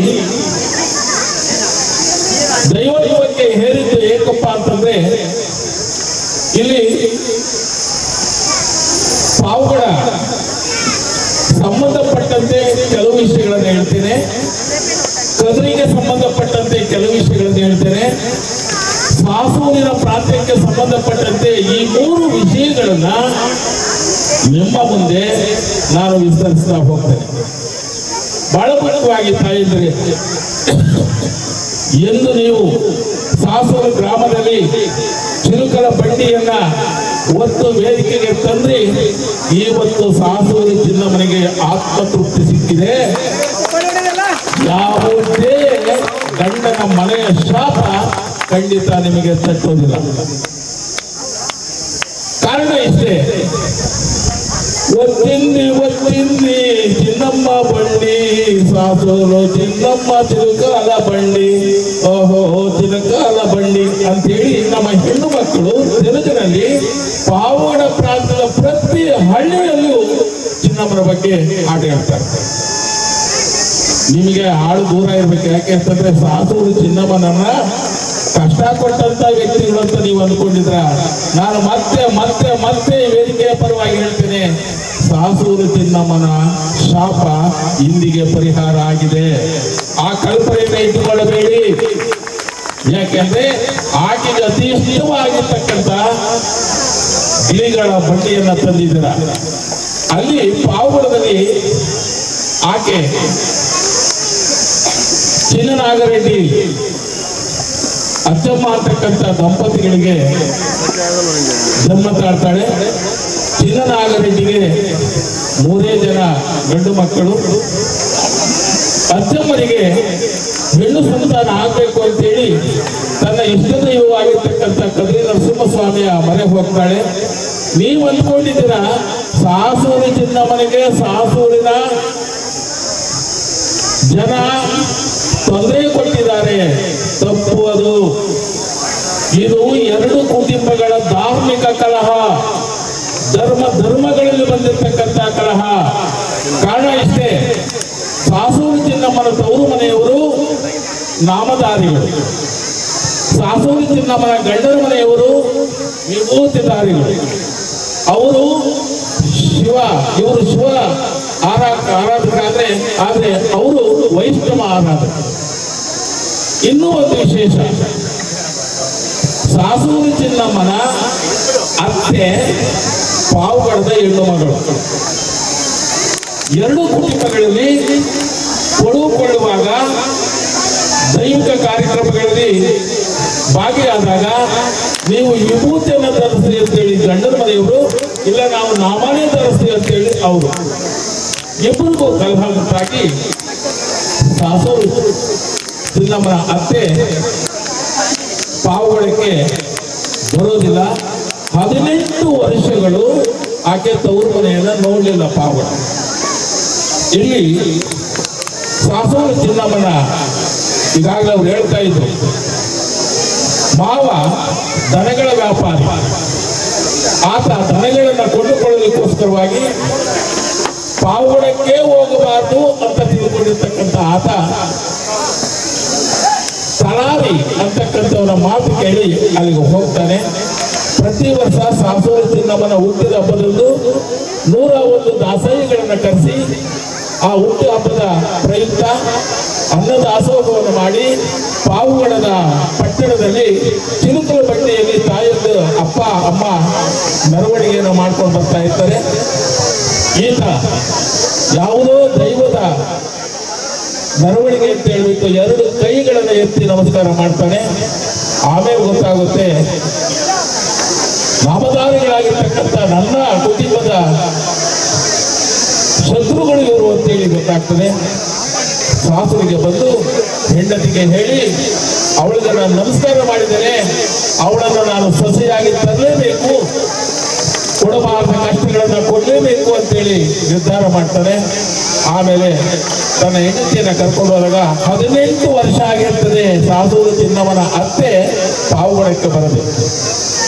ದೈವತ್ವಕ್ಕೆ ಹೇರಿದ್ದು ಏಕಪ್ಪ ಅಂತಂದ್ರೆ, ಇಲ್ಲಿ ಪಾವುಗಳ ಸಂಬಂಧಪಟ್ಟಂತೆ ಕೆಲವು ವಿಷಯಗಳನ್ನು ಹೇಳ್ತೇನೆ, ಕದರಿಗೆ ಸಂಬಂಧಪಟ್ಟಂತೆ ಕೆಲವು ವಿಷಯಗಳನ್ನು ಹೇಳ್ತೇನೆ, ಸಾಸೂರಿನ ಪ್ರಾಂತ್ಯಕ್ಕೆ ಸಂಬಂಧಪಟ್ಟಂತೆ ಈ 3 ವಿಷಯಗಳನ್ನ ನಿಮ್ಮ ಮುಂದೆ ನಾನು ವಿಸ್ತರಿಸ್ತಾ ಹೋಗ್ತೇನೆ. ಬಹಳ ಮುಖ್ಯವಾಗಿ ತಾಯಿದ್ರೆ, ಎಂದು ನೀವು ಸಾಸೂರು ಗ್ರಾಮದಲ್ಲಿ ಚಿಲುಕಲ ಬಂಡಿಯನ್ನ ಒತ್ತು ವೇದಿಕೆಗೆ ತಂದ್ರಿ, ಇವತ್ತು ಸಾಸೂರು ಚಿನ್ನಮ್ಮನಿಗೆ ಆತ್ಮತೃಪ್ತಿ ಸಿಕ್ಕಿದೆ. ಯಾವುದೇ ಗಂಡನ ಮನೆಯ ಶಾಪ ಖಂಡಿತ ನಿಮಗೆ ತಟ್ಟೋದಿಲ್ಲ. ಕಾರಣ ಇಷ್ಟೇ, ಒತ್ತಿಂದಿ ಒತ್ತಿಂದಿ ಚಿನ್ನಮ್ಮ ಬಂಡಿ, ಸಾಸೂರು ಚಿನ್ನಮ್ಮ ಚಿಲುಕಾಲ ಬಂಡಿ, ಓಹೋ ಚಿಲುಕಾಲ ಬಂಡಿ ಅಂತೇಳಿ ನಮ್ಮ ಹೆಣ್ಣು ಮಕ್ಕಳು ತೆಲುಗಿನಲ್ಲಿ ಪಾವಗಡ ಪ್ರಾಂತದ ಪ್ರತಿ ಹಳ್ಳಿಯಲ್ಲೂ ಚಿನ್ನಮ್ಮನ ಬಗ್ಗೆ ಆಟ ಹೇಳ್ತಾರೆ. ನಿಮಗೆ ಹಾಡು ದೂರ ಇರ್ಬೇಕು, ಯಾಕೆ ಅಂತಂದ್ರೆ ಸಾಸೂರು ಚಿನ್ನಮ್ಮನನ್ನ ಕಷ್ಟ ಕೊಟ್ಟಂತ ವ್ಯಕ್ತಿಗಳು ಅಂತ ನೀವು ಅಂದ್ಕೊಂಡಿದ್ರ, ನಾನು ಮತ್ತೆ ಮತ್ತೆ ಮತ್ತೆ ವೇದಿಕೆಯ ಪರವಾಗಿ ಹೇಳ್ತೇನೆ, ಸಾಸೂರು ಚಿನ್ನಮ್ಮನ ಶಾಪ ಇಂದಿಗೆ ಪರಿಹಾರ ಆಗಿದೆ. ಆ ಕಲ್ಪನೆಯನ್ನು ಇಟ್ಟುಕೊಳ್ಳಬೇಡಿ. ಯಾಕೆಂದ್ರೆ ಆಕೆಗೆ ಅತಿ ಇಷ್ಟವಾಗಿರ್ತಕ್ಕಂಥ ಗಿಳಿಗಳ ಬಂಡಿಯನ್ನ ತಂದಿದ್ದೀರ. ಅಲ್ಲಿ ಪಾವಗಡದಲ್ಲಿ ಆಕೆ ಚಿನ್ನನಾಗರೆಡ್ಡಿ ಅಚ್ಚಮ್ಮ ಅಂತಕ್ಕಂಥ ದಂಪತಿಗಳಿಗೆ ಜನ್ಮ ತಾಳ್ತಾಳೆ. ಚಿನ್ನನಾಗರೆಡ್ಡಿಗೆ 3 ಜನ ಗಂಡು ಮಕ್ಕಳು. ಅಜ್ಜಮ್ಮನಿಗೆ ಹೆಣ್ಣು ಸಂತಾನ ಆಗ್ಬೇಕು ಅಂತೇಳಿ ತನ್ನ ಇಷ್ಟ ದೈವವಾಗಿರ್ತಕ್ಕಂಥ ಕದ್ರಿ ನರಸಿಂಹಸ್ವಾಮಿಯ ಮನೆಗೆ ಹೋಗ್ತಾಳೆ. ನೀವು ಅಂದ್ಕೊಂಡಿದ್ದೀರ ಸಾಸೂರಿ ಚಿನ್ನಮ್ಮನಿಗೆ ಸಾಸೂರಿನ ಜನ ತೊಂದರೆ ಕೊಟ್ಟಿದ್ದಾರೆ. ತಪ್ಪು ಅದು. ಇದು 2 ಕುಟುಂಬಗಳ ಧಾರ್ಮಿಕ ಕಲಹ, ಧರ್ಮಗಳಲ್ಲಿ ಬಂದಿರತಕ್ಕಂಥ ಕಲಹ. ಕಾರಣ ಇಷ್ಟೇ, ಸಾಸೂರು ಚಿನ್ನಮ್ಮನ ತವರು ಮನೆಯವರು ನಾಮಧಾರಿಗಳು, ಸಾಸೂರು ಚಿನ್ನಮ್ಮನ ಗಂಡನ ಮನೆಯವರು ವಿಭೂತಿಧಾರಿಗಳು. ಅವರು ಇವರು ಶಿವ ಆರಾಧಕರಾದ್ರೆ, ಆದ್ರೆ ಅವರು ವೈಷ್ಣವ ಆರಾಧಕ. ಇನ್ನೂ ಒಂದು ವಿಶೇಷ, ಸಾಸೂರು ಚಿನ್ನಮ್ಮನ ಅತ್ತೆ ಪಾವುಗಡದ ಹೆಣ್ಣು ಮಗಳು. 2 ಕುಟುಂಬಗಳಲ್ಲಿ ಕೊಡುವಾಗ ದೈವಿಕ ಕಾರ್ಯಕ್ರಮಗಳಲ್ಲಿ ಭಾಗಿಯಾದಾಗ ನೀವು ವಿಭೂತಿಯನ್ನು ಧರಿಸ್ತೀವಿ ಅಂತೇಳಿ ಗಂಡನ ಮನೆಯವರು, ಇಲ್ಲ ನಾವು ನಾಮನೇ ಧರಿಸ್ತೀವಿ ಅಂತೇಳಿ ಅವರು. ಇಬ್ಬರಿಗೂ ಕಲಹಕ್ಕಾಗಿ ಸಾಸೂರು ಚಿನ್ನಮ್ಮನ ಅತ್ತೆ ಪಾವುಗಳಕ್ಕೆ ಬರೋದಿಲ್ಲ. 18 ವರ್ಷಗಳು ಆಕೆ ತವರು ಮನೆಯನ್ನ ನೋಡಲಿಲ್ಲ ಪಾವುಗಳ. ಇಲ್ಲಿ ಸಾಸೂರು ಚಿನ್ನಮ್ಮನ ಈಗಾಗಲೇ ಅವ್ರು ಹೇಳ್ತಾ ಇದ್ರು, ಮಾವ ದನಗಳ ವ್ಯಾಪಾರಿ. ಆತ ದನಗಳನ್ನ ಕೊಂಡುಕೊಳ್ಳಲಿಕ್ಕೋಸ್ಕರವಾಗಿ ಪಾವುಗಳಕ್ಕೆ ಹೋಗಬಾರದು ಅಂತ ತಿಳ್ಕೊಂಡಿರ್ತಕ್ಕಂಥ ಆತ ತಲಾರಿ ಅಂತಕ್ಕಂಥವರ ಮಾತು ಕೇಳಿ ಅಲ್ಲಿಗೆ ಹೋಗ್ತಾನೆ. ಪ್ರತಿ ವರ್ಷ ಸಾಸೂರು ಚಿನ್ನಮ್ಮನ ಹುಟ್ಟಿದ ಹಬ್ಬದಂದು 101 ದಾಸಯ್ಯಗಳನ್ನು ಕರೆಸಿ ಆ ಹುಟ್ಟು ಹಬ್ಬದ ಪ್ರಯುಕ್ತ ಅನ್ನದಾಸೋಹವನ್ನು ಮಾಡಿ ಪಾವುಗಡದ ಪಟ್ಟಣದಲ್ಲಿ ಚಿರುಕಲ ಬಟ್ಟೆಯಲ್ಲಿ ತಾಯಂದು ಅಪ್ಪ ಅಮ್ಮ ಮೆರವಣಿಗೆಯನ್ನು ಮಾಡ್ಕೊಂಡು ಬರ್ತಾ ಇರ್ತಾರೆ. ಈತ ಯಾವುದೋ ದೈವದ ಮೆರವಣಿಗೆ ಅಂತ ಹೇಳ್ಬಿಟ್ಟು 2 ಕೈಗಳನ್ನು ಎತ್ತಿ ನಮಸ್ಕಾರ ಮಾಡ್ತಾನೆ. ಆಮೇಲೆ ಗೊತ್ತಾಗುತ್ತೆ ನಾಮಧಾರಿಗಳಾಗಿರ್ತಕ್ಕಂಥ ನನ್ನ ಕುಟುಂಬದ ಶತ್ರುಗಳು ಇವರು ಅಂತೇಳಿ ಗೊತ್ತಾಗ್ತದೆ. ಸಾಸೂರಿಗೆ ಬಂದು ಹೆಂಡತಿಗೆ ಹೇಳಿ, ಅವಳಿಗೆ ನಾನು ನಮಸ್ಕಾರ ಮಾಡಿದರೆ ಅವಳನ್ನು ನಾನು ಸೊಸೆಯಾಗಿ ತರಲೇಬೇಕು, ಕೊಡಬಾರದ ಕಷ್ಟಗಳನ್ನು ಕೊಡಲೇಬೇಕು ಅಂತೇಳಿ ನಿರ್ಧಾರ ಮಾಡ್ತಾನೆ. ಆಮೇಲೆ ತನ್ನ ಹೆಂಡತಿಯನ್ನ ಕರ್ಕೊಂಡು ಹೋದಾಗ 18 ವರ್ಷ ಆಗಿರ್ತದೆ ಸಾಸೂರು ಚಿನ್ನಮ್ಮನ ಅತ್ತೆ ಪಾವುಗಳಕ್ಕೆ ಬರಬೇಕು.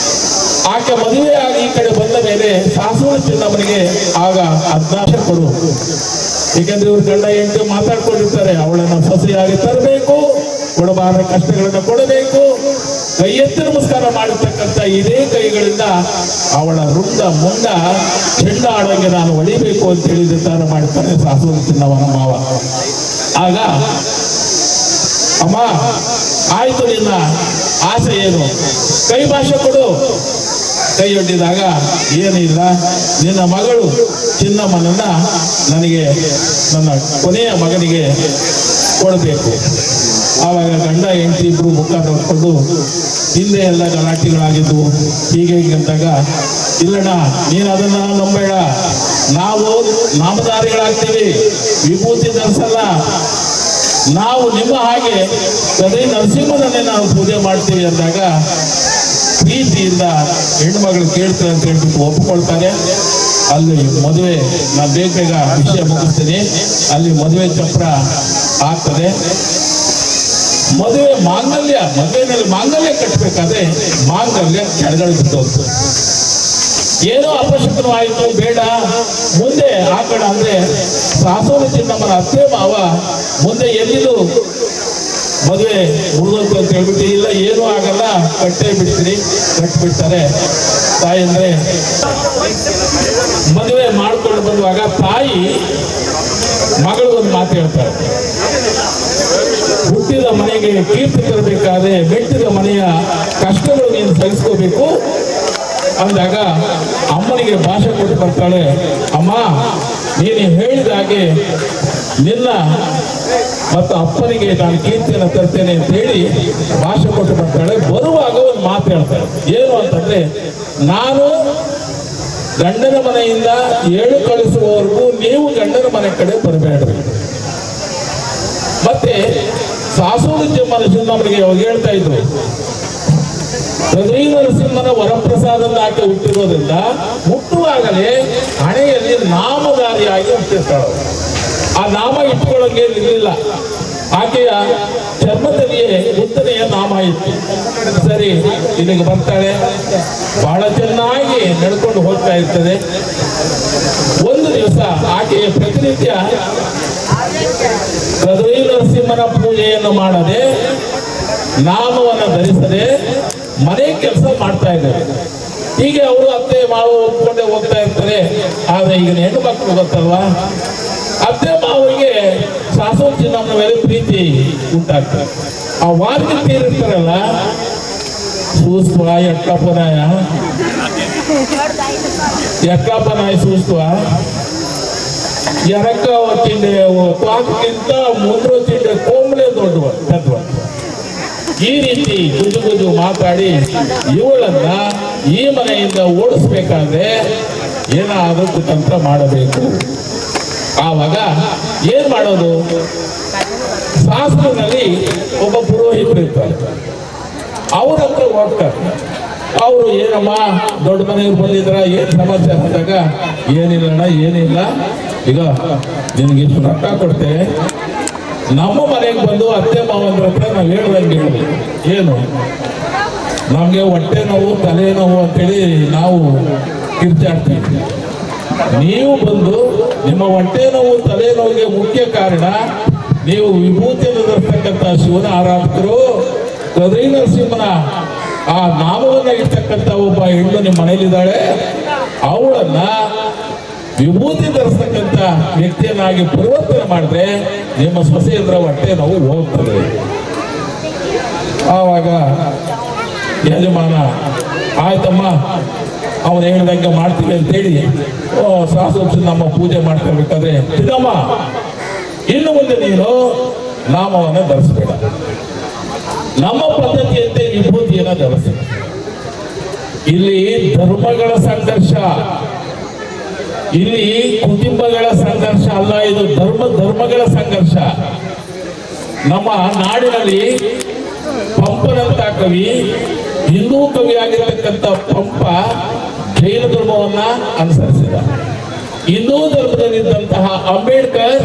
ಆಕೆ ಮದುವೆ ಆಗಿ ಈ ಕಡೆ ಬಂದ ಮೇಲೆ ಸಾಸೂರು ಚಿನ್ನಮ್ಮನಿಗೆ ಆಗ 14 ಕೊಡು. ಏಕೆಂದ್ರೆ ಇವ್ರ ಗಂಡ ಹೆಂಡತಿ ಮಾತಾಡ್ಕೊಂಡಿರ್ತಾರೆ, ಅವಳನ್ನು ಸೊಸೆಯಾಗಿ ತರಬೇಕು, ಕೊಡಬಾರದ ಕಷ್ಟಗಳನ್ನು ಕೊಡಬೇಕು. ಕೈ ಎತ್ತಿ ನಮಸ್ಕಾರ ಮಾಡಿರ್ತಕ್ಕಂಥ ಇದೇ ಕೈಗಳಿಂದ ಅವಳ ರುಂಡ ಮುಂಡ ಚೆಂಡಾಡೋಂಗೆ ನಾನು ಹೊಡಿಬೇಕು ಅಂತೇಳಿ ನಿರ್ಧಾರ ಮಾಡ್ತಾನೆ ಸಾಸೂರು ಚಿನ್ನಮ್ಮನ ಮಾವ. ಆಗ ಅಮ್ಮ ಆಯ್ತು, ನಿನ್ನ ಆಸೆ ಏನು, ಕೈ ಭಾಷೆ ಕೊಡು. ಕೈ ಒಡ್ಡಿದಾಗ ಏನಿಲ್ಲ, ನಿನ್ನ ಮಗಳು ಚಿನ್ನಮ್ಮನನ್ನ ನನಗೆ ನನ್ನ ಕೊನೆಯ ಮಗನಿಗೆ ಕೊಡಬೇಕು. ಆವಾಗ ಗಂಡ ಹೆಂಡತಿ ಇಬ್ರು ಮುಖ ನೋಡ್ಕೊಂಡು ಹಿಂದೆ ಎಲ್ಲ ಗಲಾಟೆಗಳಾಗಿದ್ವು. ಹೀಗೆ ಅಂದಾಗ, ಇಲ್ಲಣ್ಣ ನೀನು ಅದನ್ನ ನಂಬೇಡ, ನಾವು ನಾಮಧಾರಿಗಳಾಗ್ತೀವಿ, ವಿಭೂತಿ ಧರಿಸಲ್ಲ, ನಾವು ನಿಮ್ಮ ಹಾಗೆ ಕದ್ರಿ ನರಸಿಂಹನನ್ನೇ ನಾವು ಪೂಜೆ ಮಾಡ್ತೀವಿ ಅಂದಾಗ ಪ್ರೀತಿಯಿಂದ ಹೆಣ್ಣುಮಗಳು ಕೇಳ್ತಾರೆ ಅಂತ ಹೇಳ್ಬಿಟ್ಟು ಒಪ್ಪಿಕೊಳ್ತಾರೆ. ಅಲ್ಲಿ ಮದುವೆ, ನಾನು ಬೇಗ ವಿಷಯ ಮುಗಿಸ್ತೀನಿ. ಅಲ್ಲಿ ಮದುವೆ ಚಪ್ರ ಆಗ್ತದೆ. ಮದುವೆನಲ್ಲಿ ಮಾಂಗಲ್ಯ ಕಟ್ಟಬೇಕಾದ್ರೆ ಮಾಂಗಲ್ಯ ಕೆಳಗಡೆ ಬಿಟ್ಟು ಏನೋ ಅಪಶಕನವಾಯಿತು, ಬೇಡ ಮುಂದೆ ಹಾಕೋಣ ಅಂದ್ರೆ ಸಾಸೂರು ಚಿನ್ನಮ್ಮನ ಅತ್ತೆ ಮಾವ ಮುಂದೆ ಎಲ್ಲಿದು ಮದುವೆ ಮುಗಿದೋಯ್ತು ಅಂತ ಹೇಳ್ಬಿಟ್ಟು, ಇಲ್ಲ ಏನೂ ಆಗಲ್ಲ, ಕಟ್ಟೇ ಬಿಡ್ತೀರಿ, ಕಟ್ಬಿಡ್ತಾರೆ. ತಾಯಿ ಅಂದ್ರೆ ಮದುವೆ ಮಾಡ್ಕೊಂಡು ಬರುವಾಗ ತಾಯಿ ಮಗಳು ಒಂದು ಮಾತು ಹೇಳ್ತಾರೆ, ಹುಟ್ಟಿದ ಮನೆಗೆ ಕೀರ್ತಿ ತರಬೇಕಾದ್ರೆ ಮೆಟ್ಟಿದ ಮನೆಯ ಕಷ್ಟಗಳು ನೀನು ಸಹಿಸ್ಕೋಬೇಕು ಅಂದಾಗ ಅಮ್ಮನಿಗೆ ಭಾಷೆ ಕೊಟ್ಟು ಬರ್ತಾಳೆ. ಅಮ್ಮ, ನೀನು ಹೇಳಿದ ಹಾಗೆ ನಿನ್ನ ಮತ್ತು ಅಪ್ಪನಿಗೆ ನಾನು ಕೀರ್ತಿಯನ್ನು ತರ್ತೇನೆ ಅಂತ ಹೇಳಿ ಭಾಷೆ ಕೊಟ್ಟು ಬರ್ತಾಳೆ. ಬರುವಾಗ ಒಂದು ಮಾತು ಹೇಳ್ತಾಳೆ, ಏನು ಅಂತಂದ್ರೆ, ನಾನು ಗಂಡನ ಮನೆಯಿಂದ 7 ಕಳಿಸುವವರೆಗೂ ನೀವು ಗಂಡನ ಮನೆ ಕಡೆ ಬರಬೇಡ್ರಿ. ಮತ್ತೆ ಸಾಸೂರು ನಮಗೆ ಅವಾಗ ಹೇಳ್ತಾ ಇದ್ರು, ಕದ್ರಿ ನರಸಿಂಹನ ವರಪ್ರಸಾದದ ಆಕೆ ಹುಟ್ಟಿರೋದ್ರಿಂದ ಹುಟ್ಟುವಾಗಲೇ ಹಣೆಯಲ್ಲಿ ನಾಮಧಾರಿಯಾಗಿ ಹುಟ್ಟಿರ್ತಾಳೆ. ಆ ನಾಮ ಇಟ್ಕೊಳ್ಳೋಕೆ ಇರಲಿಲ್ಲ, ಆಕೆಯ ಚರ್ಮದಲ್ಲಿಯೇ ಉತ್ತನೆಯ ನಾಮ ಇತ್ತು. ಸರಿ, ಇಲ್ಲಿಗೆ ಬರ್ತಾಳೆ, ಬಹಳ ಚೆನ್ನಾಗಿ ನಡ್ಕೊಂಡು ಹೋಗ್ತಾ ಇರ್ತದೆ. ಒಂದು ದಿವಸ ಆಕೆಯ ಪ್ರತಿನಿತ್ಯ ಕದ್ರಿ ನರಸಿಂಹನ ಪೂಜೆಯನ್ನು ಮಾಡದೆ, ನಾಮವನ್ನು ಧರಿಸದೆ ಮನೆ ಕೆಲಸ ಮಾಡ್ತಾ ಇದ್ದಾರೆ. ಹೀಗೆ ಅವರು ಅತ್ತೆ ಮಾವು ಒಪ್ಕೊಂಡೆ ಹೋಗ್ತಾ ಇರ್ತಾರೆ. ಆದ್ರೆ ಈಗ ಹೆಣ್ಣು ಮಕ್ಕಳು ಗೊತ್ತಲ್ವಾ, ಅತ್ತೆ ಮಾವಿಗೆ ಸಾಸೂರು ಚಿನ್ನಮ್ಮನ ಮೇಲೆ ಪ್ರೀತಿ ಉಂಟಾಗ್ತದೆ. ಆ ವಾರ್ಗಿ ತೀರಿರ್ತಾರಲ್ಲ, ಸೂಸ್ವ ಎಕ್ಕಪ್ಪನಾಯ ಸೂಸ್ವ ಎರಕ ತಿಂಡೆ ಕ್ವಾಕ್ಕಿಂತ ಮುಂದ್ರೋ ತಿಂಡೆ ಕೋಂಬಳೆ ದೊಡ್ಡವ ತತ್ವ. ಈ ರೀತಿ ಗುಜು ಮಾತಾಡಿ ಇವಳನ್ನ ಈ ಮನೆಯಿಂದ ಓಡಿಸ್ಬೇಕಾದ್ರೆ ಏನಾದರೂ ಕುತಂತ್ರ ಮಾಡಬೇಕು. ಆವಾಗ ಏನ್ ಮಾಡೋದು? ಶಾಸ್ತ್ರದಲ್ಲಿ ಒಬ್ಬ ಪುರೋಹಿತರು ಇರ್ತಾರೆ, ಅವ್ರ ಹತ್ರ ಹೋಗ್ತಾರೆ. ಅವರು ಏನಮ್ಮ ದೊಡ್ಡ ಮನೆಗೆ ಬಂದಿದ್ರ, ಏನ್ ಸಮಸ್ಯೆ ಅಂದಾಗ, ಏನಿಲ್ಲ ಏನಿಲ್ಲ, ಈಗ ನಿನಗೆ ಇಷ್ಟು ರೊಕ್ಕ ಕೊಡ್ತೇವೆ, ನಮ್ಮ ಮನೆಗೆ ಬಂದು ಅತ್ತೆ ಮಾವಂದ್ರ ಹತ್ರ ನಾವು ಹೇಳ್ದಂಗೆ ಹೇಳಿ, ಏನು ನಮ್ಗೆ ಹೊಟ್ಟೆ ನೋವು ತಲೆನೋವು ಅಂತೇಳಿ ನಾವು ಕಿರ್ಚಾಡ್ತೀವಿ. ನೀವು ಬಂದು ನಿಮ್ಮ ಹೊಟ್ಟೆ ನೋವು ತಲೆನೋವಿಗೆ ಮುಖ್ಯ ಕಾರಣ ನೀವು ವಿಭೂತಿಯನ್ನು ಧರಿಸ್ತಕ್ಕಂಥ ಶಿವನ ಆರಾಧಕರು, ಕದ್ರಿ ನರಸಿಂಹನ ಆ ನಾಮವನ್ನ ಇರ್ತಕ್ಕಂಥ ಒಬ್ಬ ಹೆಣ್ಣು ನಿಮ್ಮ ಮನೇಲಿದ್ದಾಳೆ, ಅವಳನ್ನ ವಿಭೂತಿ ಧರಿಸ್ತಕ್ಕಂಥ ವ್ಯಕ್ತಿಯನ್ನಾಗಿ ಪರಿವರ್ತನೆ ಮಾಡಿದ್ರೆ ನಿಮ್ಮ ಸೊಸೆಯಂದ್ರ ಹೊಟ್ಟೆ ನೋವು ಹೋಗ್ತದೆ. ಆವಾಗ ಯಜಮಾನ ಆಯ್ತಮ್ಮ ಅವನು ಹೇಳಿದಂಗೆ ಮಾಡ್ತೀವಿ ಅಂತೇಳಿ ಸಾಸು ನಮ್ಮ ಪೂಜೆ ಮಾಡ್ತಾ ಇರ್ಬೇಕಾದ್ರೆ, ಇದಮ್ಮ ಇನ್ನು ಮುಂದೆ ನೀನು ನಾಮವನ್ನು ಧರಿಸಬೇಡ, ನಮ್ಮ ಪದ್ಧತಿಯಂತೆ ವಿಭೂತಿಯನ್ನು ಧರಿಸ. ಇಲ್ಲಿ ಧರ್ಮಗಳ ಸಂಘರ್ಷ, ಇಲ್ಲಿ ಕುಟುಂಬಗಳ ಸಂಘರ್ಷ ಅಲ್ಲ, ಇದು ಧರ್ಮಗಳ ಸಂಘರ್ಷ. ನಮ್ಮ ನಾಡಿನಲ್ಲಿ ಪಂಪನಂತ ಕವಿ, ಹಿಂದೂ ಕವಿ ಆಗಿರತಕ್ಕಂಥ ಪಂಪ ಜೈನ ಧರ್ಮವನ್ನ ಅನುಸರಿಸಿದ. ಹಿಂದೂ ಧರ್ಮದಲ್ಲಿದ್ದಂತಹ ಅಂಬೇಡ್ಕರ್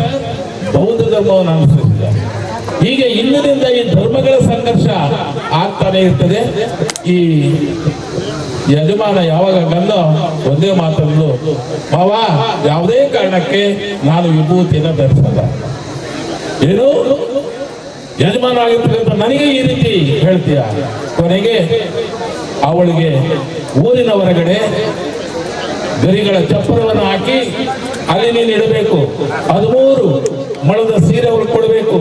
ಬೌದ್ಧ ಧರ್ಮವನ್ನು ಅನುಸರಿಸಿದ. ಹೀಗೆ ಇಂದಿನಿಂದ ಈ ಧರ್ಮಗಳ ಸಂಘರ್ಷ ಆಗ್ತಾನೆ ಇರ್ತದೆ. ಈ ಯಜಮಾನ ಯಾವಾಗ ಗಂಡ ಒಂದೇ ಮಾತನ್ನು, ಮಾವ ಯಾವುದೇ ಕಾರಣಕ್ಕೆ ನಾನು ವಿಭೂತಿಯನ್ನು ಧರಿಸಲ್ಲ. ಏನು ಯಜಮಾನ ಆಗಿರ್ತಕ್ಕಂಥ ನನಗೆ ಈ ರೀತಿ ಹೇಳ್ತೀಯ? ಕೊನೆಗೆ ಅವಳಿಗೆ ಊರಿನ ಹೊರಗಡೆ ಗರಿಗಳ ಚಪ್ಪರವನ್ನು ಹಾಕಿ ಅಲ್ಲಿ ನೀನು ಇಡಬೇಕು, 13 ಮೊಳದ ಸೀರೆ ಅವಳು ಕೊಡಬೇಕು.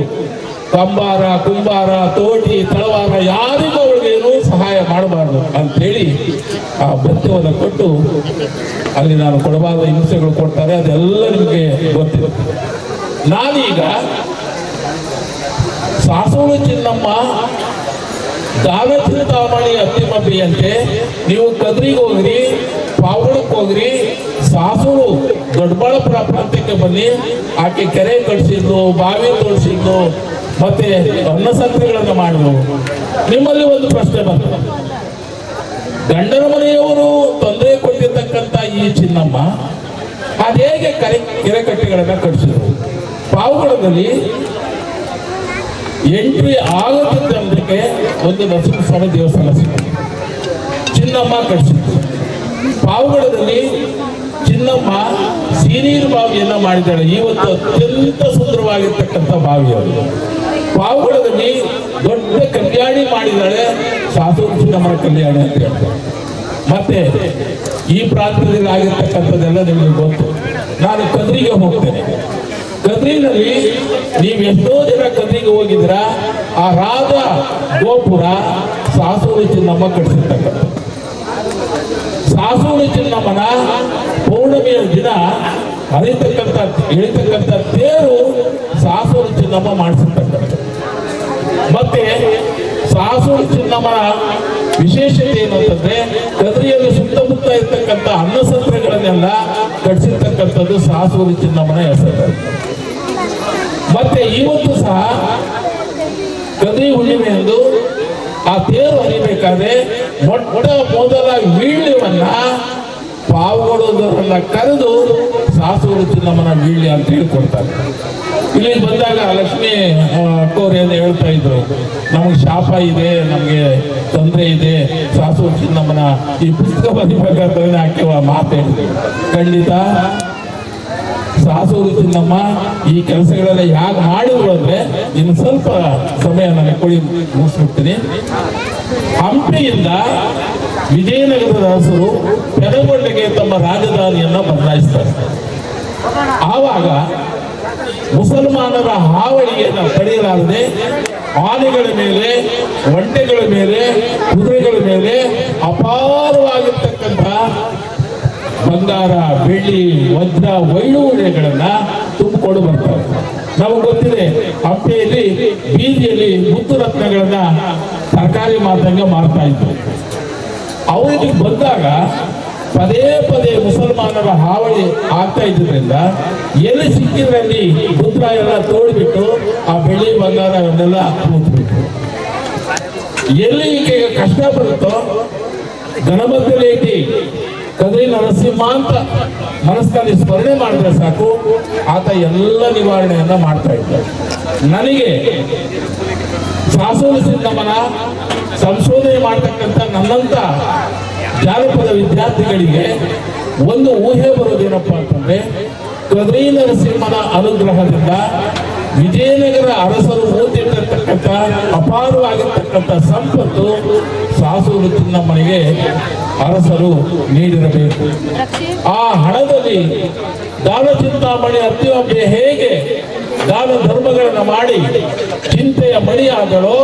ಕಂಬಾರ, ಕುಂಬಾರ, ತೋಟಿ, ತಳವಾರ ಯಾರಿಗೂ ಅವಳಿಗೇನು ಸಹಾಯ ಮಾಡಬಾರ್ದು ಅಂತೇಳಿ ಆ ಭತ್ಯವನ್ನು ಕೊಟ್ಟು, ಅಲ್ಲಿ ನಾನು ಕೊಡಬಾರ್ದ ಹಿಂಸೆಗಳು ಕೊಡ್ತಾರೆ, ಅದೆಲ್ಲ ನಿಮಗೆ ಗೊತ್ತಿದೆ. ನಾನೀಗ ಸಾಸೂರು ಚಿನ್ನಮ್ಮ ದಾನಚಿಂತಾಮಣಿ ಅತ್ತಿಮಬ್ಬಿಯಂತೆ ನೀವು ಕದ್ರಿಗೆ ಹೋಗ್ರಿ, ಪಾವಗಡಕ್ಕೆ ಹೋಗ್ರಿ, ಸಾಸೂರು ದೊಡ್ಡಬಳ್ಳಾಪುರ ಪ್ರಾಂತ್ಯಕ್ಕೆ ಬನ್ನಿ. ಆಕೆ ಕೆರೆ ಕಟ್ಸಿದ್ದು, ಬಾವಿ ತೋಡಿಸಿದ್ದು, ಮತ್ತೆ ಅನ್ನಸಂತಗಳನ್ನು ಮಾಡಿದ್ರು. ನಿಮ್ಮಲ್ಲಿ ಒಂದು ಪ್ರಶ್ನೆ ಬಂತು, ಗಂಡನ ಮನೆಯವರು ತೊಂದರೆ ಕೊಟ್ಟಿರ್ತಕ್ಕಂಥ ಈ ಚಿನ್ನಮ್ಮ ಅದೇಗೆ ಕೆರೆ ಕಟ್ಟೆಗಳನ್ನ ಕಟ್ಟಿಸಿದ್ರು? ಪಾವಗಡದಲ್ಲಿ ಎಂಟ್ರಿ ಆಗೋದಕ್ಕೆ ಒಂದು ನರಸಿಂಹಸ್ವಾಮಿ ದೇವಸ್ಥಾನ ಸಿಕ್ಕಿದೆ, ಚಿನ್ನಮ್ಮ ಕಟ್ಟಿಸಿದ್ರು. ಪಾವಗಡದಲ್ಲಿ ಚಿನ್ನಮ್ಮ ಸೀನೀರು ಬಾವಿಯನ್ನ ಮಾಡಿದ್ದಾಳೆ. ಇವತ್ತು ಅತ್ಯಂತ ಸುಂದರವಾಗಿರ್ತಕ್ಕಂಥ ಬಾವಿ ಅದು. ಪಾವಗಡದಲ್ಲಿ ದೊಡ್ಡ ಕಲ್ಯಾಣಿ ಮಾಡಿದ್ದಾಳೆ, ಸಾಸೂರು ಚಿನ್ನಮ್ಮನ ಕಲ್ಯಾಣಿ ಅಂತ ಹೇಳ್ತಾರೆ. ಮತ್ತೆ ಈ ಪ್ರಾಂತ್ಯದಲ್ಲಿ ಆಗಿರ್ತಕ್ಕಂಥದ್ದೆಲ್ಲ ನಿಮಗೆ ಗೊತ್ತು. ನಾನು ಕದ್ರಿಗೆ ಹೋಗ್ತೇನೆ. ಕದ್ರಿನಲ್ಲಿ ನೀವು ಎಷ್ಟೋ ಜನ ಕದ್ರಿಗೆ ಹೋಗಿದ್ರ, ಆ ರಾಧ ಗೋಪುರ ಸಾಸೂರು ಚಿನ್ನಮ್ಮ ಕಟ್ಟಿಸಿರ್ತಕ್ಕಂಥ. ಸಾಸೂರು ಚಿನ್ನಮ್ಮನ ಪೌರ್ಣಮಿಯ ದಿನ ಇಳಿತಕ್ಕಂಥ ತೇರು ಸಾಸೂರು ಚಿನ್ನಮ್ಮ ಮಾಡಿಸಿರ್ತಕ್ಕಂಥ. ಮತ್ತೆ ಸಾಸೂರು ಚಿನ್ನಮ್ಮನ ವಿಶೇಷತೆ ಏನಂತಂದ್ರೆ, ಕದ್ರಿಯಲ್ಲಿ ಸುತ್ತಮುತ್ತ ನಡೀತಾ ಇರ್ತಕ್ಕಂಥ ಅನ್ನಸತ್ರಗಳನ್ನೆಲ್ಲ ಕಟ್ಟಿಸಿರ್ತಕ್ಕಂಥದ್ದು ಸಾಸೂರು ಚಿನ್ನಮ್ಮನ ಹೆಸರು. ಮತ್ತೆ ಇವತ್ತು ಸಹ ಕದ್ರಿ ಹುಣ್ಣಿಮೆ ಎಂದು ಆ ತೇರು ಹರಿಬೇಕಾದ್ರೆ ಮೊಟ್ಟ ಮೊದಲ ವೀಳ್ಯವನ್ನ ಪಾಲ್ಗೊಳ್ಳೋದರನ್ನ ಕರೆದು ಸಾಸೂರು ಚಿನ್ನಮ್ಮನ ವೀಳ್ಯ ಅಂತ ಹೇಳ್ಕೊಡ್ತಾರೆ. ಇಲ್ಲಿ ಬಂದಾಗ ಲಕ್ಷ್ಮೀ ಅಕ್ಕವ್ರೇನು ಹೇಳ್ತಾ ಇದ್ರು, ನಮಗೆ ಶಾಪ ಇದೆ, ನಮಗೆ ತೊಂದರೆ ಇದೆ, ಸಾಸೂರು ಚಿನ್ನಮ್ಮನ ಈ ಪುಸ್ತಕ ಬರಿಬೇಕಾದ್ರೆ ಹಾಕಿವ ಮಾತು ಹೇಳಿದ್ರು. ಖಂಡಿತ ಸಾಸೂರು ಚಿನ್ನಮ್ಮ ಈ ಕೆಲಸಗಳೆಲ್ಲ ಯಾಕೆ ಮಾಡಿದ್ರು ಅಂದ್ರೆ ಇನ್ನು ಸ್ವಲ್ಪ ಸಮಯ ನನಗೆ ಕೊಡಿ, ಮುಗಿಸ್ಬಿಡ್ತೀನಿ. ಹಂಪಿಯಿಂದ ವಿಜಯನಗರದ ಅರಸರು ಪೆರಗೊಂಡೆಗೆ ತಮ್ಮ ರಾಜಧಾನಿಯನ್ನ ಬದಲಾಯಿಸ್ತಾರೆ. ಆವಾಗ ಮುಸಲ್ಮಾನರ ಹಾವಳಿಯನ್ನು ತಡೆಯಲಾರದೆ ಆನೆಗಳ ಮೇಲೆ, ಒಂಟೆಗಳ ಮೇಲೆ, ಕುದುರೆಗಳ ಮೇಲೆ ಅಪಾರವಾಗಿರ್ತಕ್ಕಂಥ ಬಂಗಾರ, ಬೆಳ್ಳಿ, ವಜ್ರ, ವೈಡೂರ್ಯಗಳನ್ನ ತುಂಬಿಕೊಂಡು ಬರ್ತಾರೆ. ನಮಗೆ ಗೊತ್ತಿದೆ, ಹಂಪಿಯಲ್ಲಿ ಬೀದಿಯಲ್ಲಿ ಮುತ್ತು ರತ್ನಗಳನ್ನ ತರಕಾರಿ ಮಾರ್ದಂಗೆ ಮಾರ್ತಾ ಇದ್ರು. ಅವರಿಗೆ ಬಂದಾಗ ಪದೇ ಪದೇ ಮುಸಲ್ಮಾನರ ಹಾವಳಿ ಆಗ್ತಾ ಇದ್ರಿಂದ ಎಲ್ಲಿ ಸಿಕ್ಕಿದ್ರಲ್ಲಿ ಮುದ್ರ ಎಲ್ಲ ತೋಡ್ಬಿಟ್ಟು ಆ ಬೆಳ್ಳಿ ಬಂಗಾರ ಅವನ್ನೆಲ್ಲ ಕೂತ್ಬಿಟ್ರು. ಎಲ್ಲಿ ಈಗ ಕಷ್ಟ ಬರುತ್ತೋ ಗಣಮಧ್ಯಲೇಟಿ ಕದ್ರಿ ನರಸಿಂಹ ಅಂತ ಮನಸ್ಸಿನಲ್ಲಿ ಸ್ಮರಣೆ ಮಾಡಿದ್ರೆ ಸಾಕು, ಆತ ಎಲ್ಲ ನಿವಾರಣೆಯನ್ನ ಮಾಡ್ತಾ ಇದ್ದಾರೆ. ನನಗೆ ಸಾಸೂರು ಚಿನ್ನಮ್ಮನ ಸಂಶೋಧನೆ ಮಾಡ್ತಕ್ಕಂಥ ನನ್ನಂತ ಜಾನಪದ ವಿದ್ಯಾರ್ಥಿಗಳಿಗೆ ಒಂದು ಊಹೆ ಬರೋದೇನಪ್ಪ ಅಂತಂದ್ರೆ, ಕದ್ರಿ ನರಸಿಂಹನ ಅನುಗ್ರಹದಿಂದ ವಿಜಯನಗರ ಅರಸರು ಮೂತಿರ್ತಕ್ಕಂಥ ಅಪಾರವಾಗಿರ್ತಕ್ಕಂಥ ಸಂಪತ್ತು ಸಾಸೂರು ಚಿನ್ನಮ್ಮನಿಗೆ ಅರಸರು ನೀಡಿರಬೇಕು. ಆ ಹಣದಲ್ಲಿ ದಾನ ಚಿಂತಾಮಣಿ ಅತ್ತಿಯೊಬ್ಬೆ ಹೇಗೆ ದಾನ ಧರ್ಮಗಳನ್ನು ಮಾಡಿ ಚಿಂತೆಯ ಮಣಿಯಾದಳೋ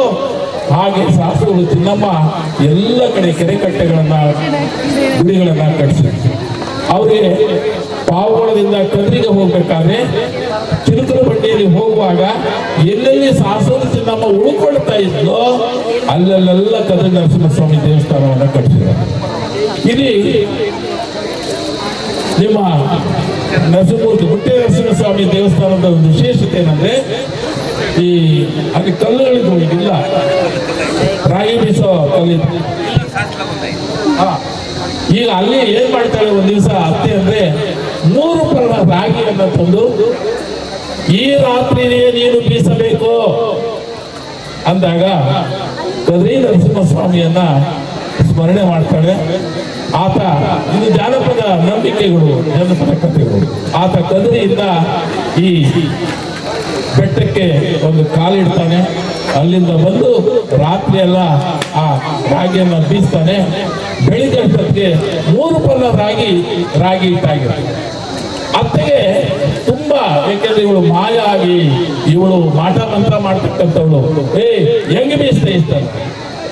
ಹಾಗೆ ಸಾಸೂರು ಚಿನ್ನಮ್ಮ ಎಲ್ಲ ಕಡೆ ಕೆರೆಕಟ್ಟೆಗಳನ್ನ, ಗುಡಿಗಳನ್ನ ಕಟ್ಟಿಸಿದ್ರು. ಅವರಿಗೆ ಪಾವಗಡದಿಂದ ಕದ್ರಿಗೆ ಹೋಗ್ಬೇಕಾದ್ರೆ ಚಿರುಕಲು ಬಂಡಿಯಲ್ಲಿ ಹೋಗುವಾಗ ಎಲ್ಲೆಲ್ಲಿ ಸಾಸೂರು ಚಿನ್ನಮ್ಮ ಉಳ್ಕೊಳ್ತಾ ಇದ್ಲೋ ಅಲ್ಲೆಲ್ಲ ಕದ್ರಿ ನರಸಿಂಹಸ್ವಾಮಿ ದೇವಸ್ಥಾನವನ್ನು ಕಟ್ಟಿಸಿದ್ದಾರೆ. ಇಲ್ಲಿ ನಿಮ್ಮ ನರಸಿಂಹಮೂರ್ತಿ ಗುಟ್ಟೆ ನರಸಿಂಹಸ್ವಾಮಿ ದೇವಸ್ಥಾನದ ಒಂದು ವಿಶೇಷತೆ ಏನಂದ್ರೆ, ಈ ಅಲ್ಲಿ ಕಲ್ಲುಗಳಿದ್ದು ಈಗಿಲ್ಲ, ರಾಗಿ ಬೀಸೋ ಕಲ್ಲಿದ್ದು. ಈಗ ಅಲ್ಲಿ ಏನ್ ಮಾಡ್ತಾಳೆ, ಒಂದ್ ದಿವಸ ಅತ್ತೆ ಅಂದ್ರೆ 3 ಪರ್ಣ ರಾಗಿಯನ್ನ ತಂದು ಈ ರಾತ್ರಿನೇ ನೀನು ಬೀಸಬೇಕು ಅಂದಾಗ ಕದ್ರಿ ನರಸಿಂಹಸ್ವಾಮಿಯನ್ನ ಸ್ಮರಣೆ ಮಾಡ್ತಾಳೆ. ಆತ, ಇದು ಜಾನಪದ ನಂಬಿಕೆಗಳು, ಜಾನಪದ ಕಥೆಗಳು. ಆತ ಕದ್ರಿಯಿಂದ ಈ ಬೆಟ್ಟಕ್ಕೆ ಒಂದು ಕಾಲಿಡ್ತಾನೆ. ಅಲ್ಲಿಂದ ಬಂದು ರಾತ್ರಿ ಎಲ್ಲ ಆ ರಾಗಿಯನ್ನ ಬೀಸ್ತಾನೆ. ಬೆಳಿಗ್ಗೆ ಅಷ್ಟೊತ್ತಿಗೆ 3 ಪಲ್ಲ ರಾಗಿ ಇಟ್ಟಾಗಿರುತ್ತೆ. ಅತ್ತೆಗೆ ತುಂಬಾ, ಯಾಕೆಂದ್ರೆ ಇವಳು ಮಾಯ ಆಗಿ ಇವಳು ಮಾಟ ಮಂತ್ರ ಮಾಡ್ತಕ್ಕಂಥವಳು. ಹೆಂಗೆ ಬೀಸ್ತಾ ಇರ್ತಾನೆ,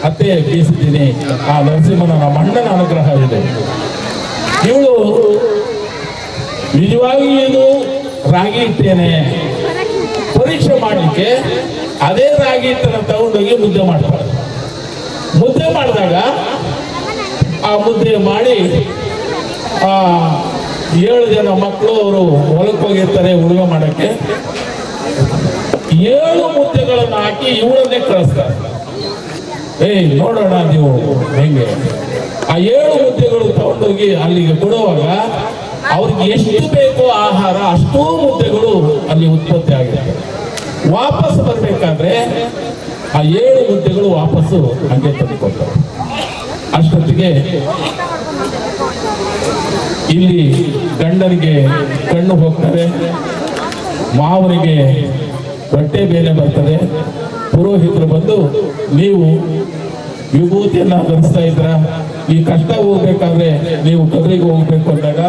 ಅತ್ತೆ ಬೀಸಿದ್ದೀನಿ, ಆ ನರಸಿಂಹನ ನಮ್ಮ ಅಣ್ಣನ ಅನುಗ್ರಹ ಇದೆ. ಇವಳು ನಿಜವಾಗಿ ಏನು ರಾಗಿ ಇಟ್ಟೇನೆ ಪರೀಕ್ಷೆ ಮಾಡಲಿಕ್ಕೆ ಅದೇ ರಾಗಿ ಹಿಟ್ಟನ್ನು ತಗೊಂಡೋಗಿ ಮುದ್ದೆ ಮಾಡ್ತಾರೆ. ಮುದ್ದೆ ಮಾಡಿದಾಗ ಆ ಮುದ್ದೆ ಮಾಡಿ 7 ಜನ ಮಕ್ಕಳು ಅವರು ಹೊಲಕ್ಕೆ ಹೋಗಿರ್ತಾರೆ ಉಳುಮೆ ಮಾಡಕ್ಕೆ. 7 ಮುದ್ದೆಗಳನ್ನು ಹಾಕಿ ಇವಳನ್ನೇ ಕಳಿಸ್ತಾರೆ. ನೋಡೋಣ ನೀವು ಹೆಂಗೆ. ಆ 7 ಮುದ್ದೆಗಳು ತಗೊಂಡೋಗಿ ಅಲ್ಲಿಗೆ ಕೊಡುವಾಗ ಅವ್ರಿಗೆ ಎಷ್ಟು ಬೇಕೋ ಆಹಾರ ಅಷ್ಟೂ ಮುದ್ದೆಗಳು ಅಲ್ಲಿ ಉತ್ಪತ್ತಿ ಆಗಿರ್ತವೆ. ವಾಪಸ್ ಬರ್ಬೇಕಾದ್ರೆ ಆ 7 ಮುದ್ದೆಗಳು ವಾಪಸ್ಸು ಹಂಗೆ ತಂದುಕೊಡ್ತಾರೆ. ಅಷ್ಟೊತ್ತಿಗೆ ಇಲ್ಲಿ ಗಂಡನಿಗೆ ಕಣ್ಣು ಹೋಗ್ತದೆ, ಮಾವನಿಗೆ ಹೊಟ್ಟೆ ಬೇರೆ ಬರ್ತದೆ. ಪುರೋಹಿತರು ಬಂದು, ನೀವು ವಿಭೂತಿಯನ್ನ ಧರಿಸ್ತಾ ಇದ್ರ, ಈ ಕಷ್ಟ ಹೋಗ್ಬೇಕಾದ್ರೆ ನೀವು ಕದ್ರಿಗೆ ಹೋಗ್ಬೇಕು ಅಂದಾಗ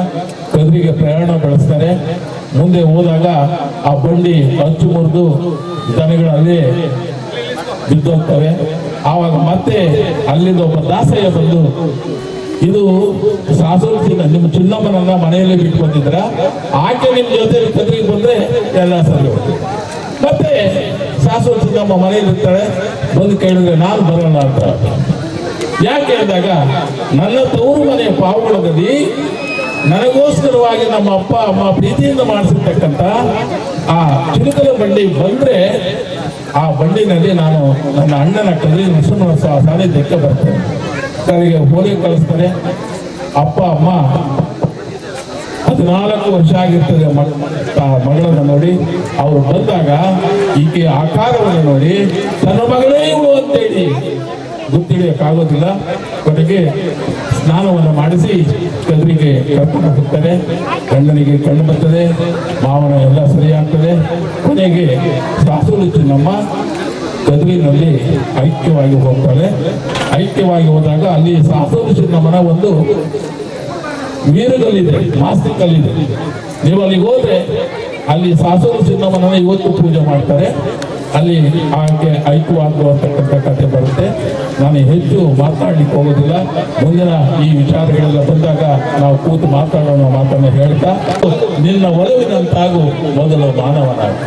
ಕದ್ರಿಗೆ ಪ್ರಯಾಣ ಬೆಳೆಸ್ತಾರೆ. ಮುಂದೆ ಹೋದಾಗ ಆ ಬಂಡಿ ಹಚ್ಚು ಮುರಿದು ದನಗಳಲ್ಲಿ ಬಿದ್ದೋಗ್ತವೆ. ಆವಾಗ ಮತ್ತೆ ಅಲ್ಲಿಂದ ಒಬ್ಬ ದಾಸಯ್ಯ ಬಂದು, ಇದು ಸಾಸೂರು ನಿಮ್ಮ ಚಿನ್ನಮ್ಮನನ್ನ ಮನೆಯಲ್ಲಿ ಬಿಟ್ಟು ಬಂದಿದ್ರ, ಆಕೆ ನಿಮ್ ಜೊತೆ ಕದ್ರಿಗೆ ಬಂದ್ರೆ ಎಲ್ಲ ಸರಿ ಹೋಗ್ತದೆ. ಮತ್ತೆ ಸಾಸೂರು ಚಿನ್ನಮ್ಮ ಮನೆಯಲ್ಲಿ ಇರ್ತಾಳೆ. ಬಂದು ಕೇಳಿದ್ರೆ ನಾನು ಬರೋಲ್ಲ ಅಂತ. ಯಾಕೆ ಅಂದಾಗ ನನ್ನ ತವರು ಮನೆ ಪಾವಗಡದಲ್ಲಿ ನನಗೋಸ್ಕರವಾಗಿ ನಮ್ಮ ಅಪ್ಪ ಅಮ್ಮ ಪ್ರೀತಿಯಿಂದ ಮಾಡಿಸಿರ್ತಕ್ಕಂಥ ಆ ಚಿಲಕಲ ಬಂಡಿ ಬಂದ್ರೆ ಆ ಬಂಡಿನಲ್ಲಿ ನಾನು ನನ್ನ ಅಣ್ಣನ ಕಲಿ ನರಸಿಂಹ ಸಾನ್ನಿಧ್ಯಕ್ಕೆ ಬರ್ತೇನೆ. ಕಡೆಗೆ ಹೋಗಿ ಕಳಿಸ್ತಾರೆ. ಅಪ್ಪ ಅಮ್ಮ 14 ವರ್ಷ ಆಗಿರ್ತದೆ ಮಗಳನ್ನು ನೋಡಿ. ಅವರು ಬಂದಾಗ ಈಕೆ ಆಕಾರವನ್ನು ನೋಡಿ ತನ್ನ ಮಗಳೇ ಇವಳು ಅಂತೇಳಿ ಗೊತ್ತಿಡಿಯಕ್ಕಾಗೋದಿಲ್ಲ. ಕೊನೆಗೆ ಸ್ನಾನವನ್ನು ಮಾಡಿಸಿ ಕದ್ರಿಗೆ ಕರ್ಕೊಂಡು ಹೋಗ್ತಾರೆ. ಗಂಡನಿಗೆ ಕಣ್ಣು ಬರ್ತದೆ, ಮಾವನ ಎಲ್ಲ ಸರಿಯಾಗ್ತದೆ. ಕೊನೆಗೆ ಸಾಸೂರು ಚಿನ್ನಮ್ಮ ಕದ್ರಿನಲ್ಲಿ ಐಕ್ಯವಾಗಿ ಹೋಗ್ತಾಳೆ. ಐಕ್ಯವಾಗಿ ಹೋದಾಗ ಅಲ್ಲಿ ಸಾಸೂರು ಚಿನ್ನಮ್ಮನ ಒಂದು ವೀರಗಲ್ಲಿದೆ, ಮಾಸ್ತಿಕಲ್ಲಿದೆ. ನೀವು ಅಲ್ಲಿಗೆ ಹೋದ್ರೆ ಅಲ್ಲಿ ಸಾಸೂರು ಚಿನ್ನಮ್ಮನ ಇವತ್ತು ಪೂಜೆ ಮಾಡ್ತಾರೆ. ಅಲ್ಲಿ ಆಕೆ ಐಕ್ಯವಾಗುವಂತಕ್ಕಂಥ ಕಥೆ ಬರುತ್ತೆ. ನಾನು ಹೆಚ್ಚು ಮಾತನಾಡ್ಲಿಕ್ಕೆ ಹೋಗೋದಿಲ್ಲ. ಮುಂದಿನ ಈ ವಿಚಾರಗಳೆಲ್ಲ ಬಂದಾಗ ನಾವು ಕೂತು ಮಾತಾಡೋಣ ಮಾತನ್ನು ಹೇಳ್ತಾ, ನಿನ್ನ ಒಲವಿನಂತಾಗು ಮೊದಲು ಮಾನವನಾಗು,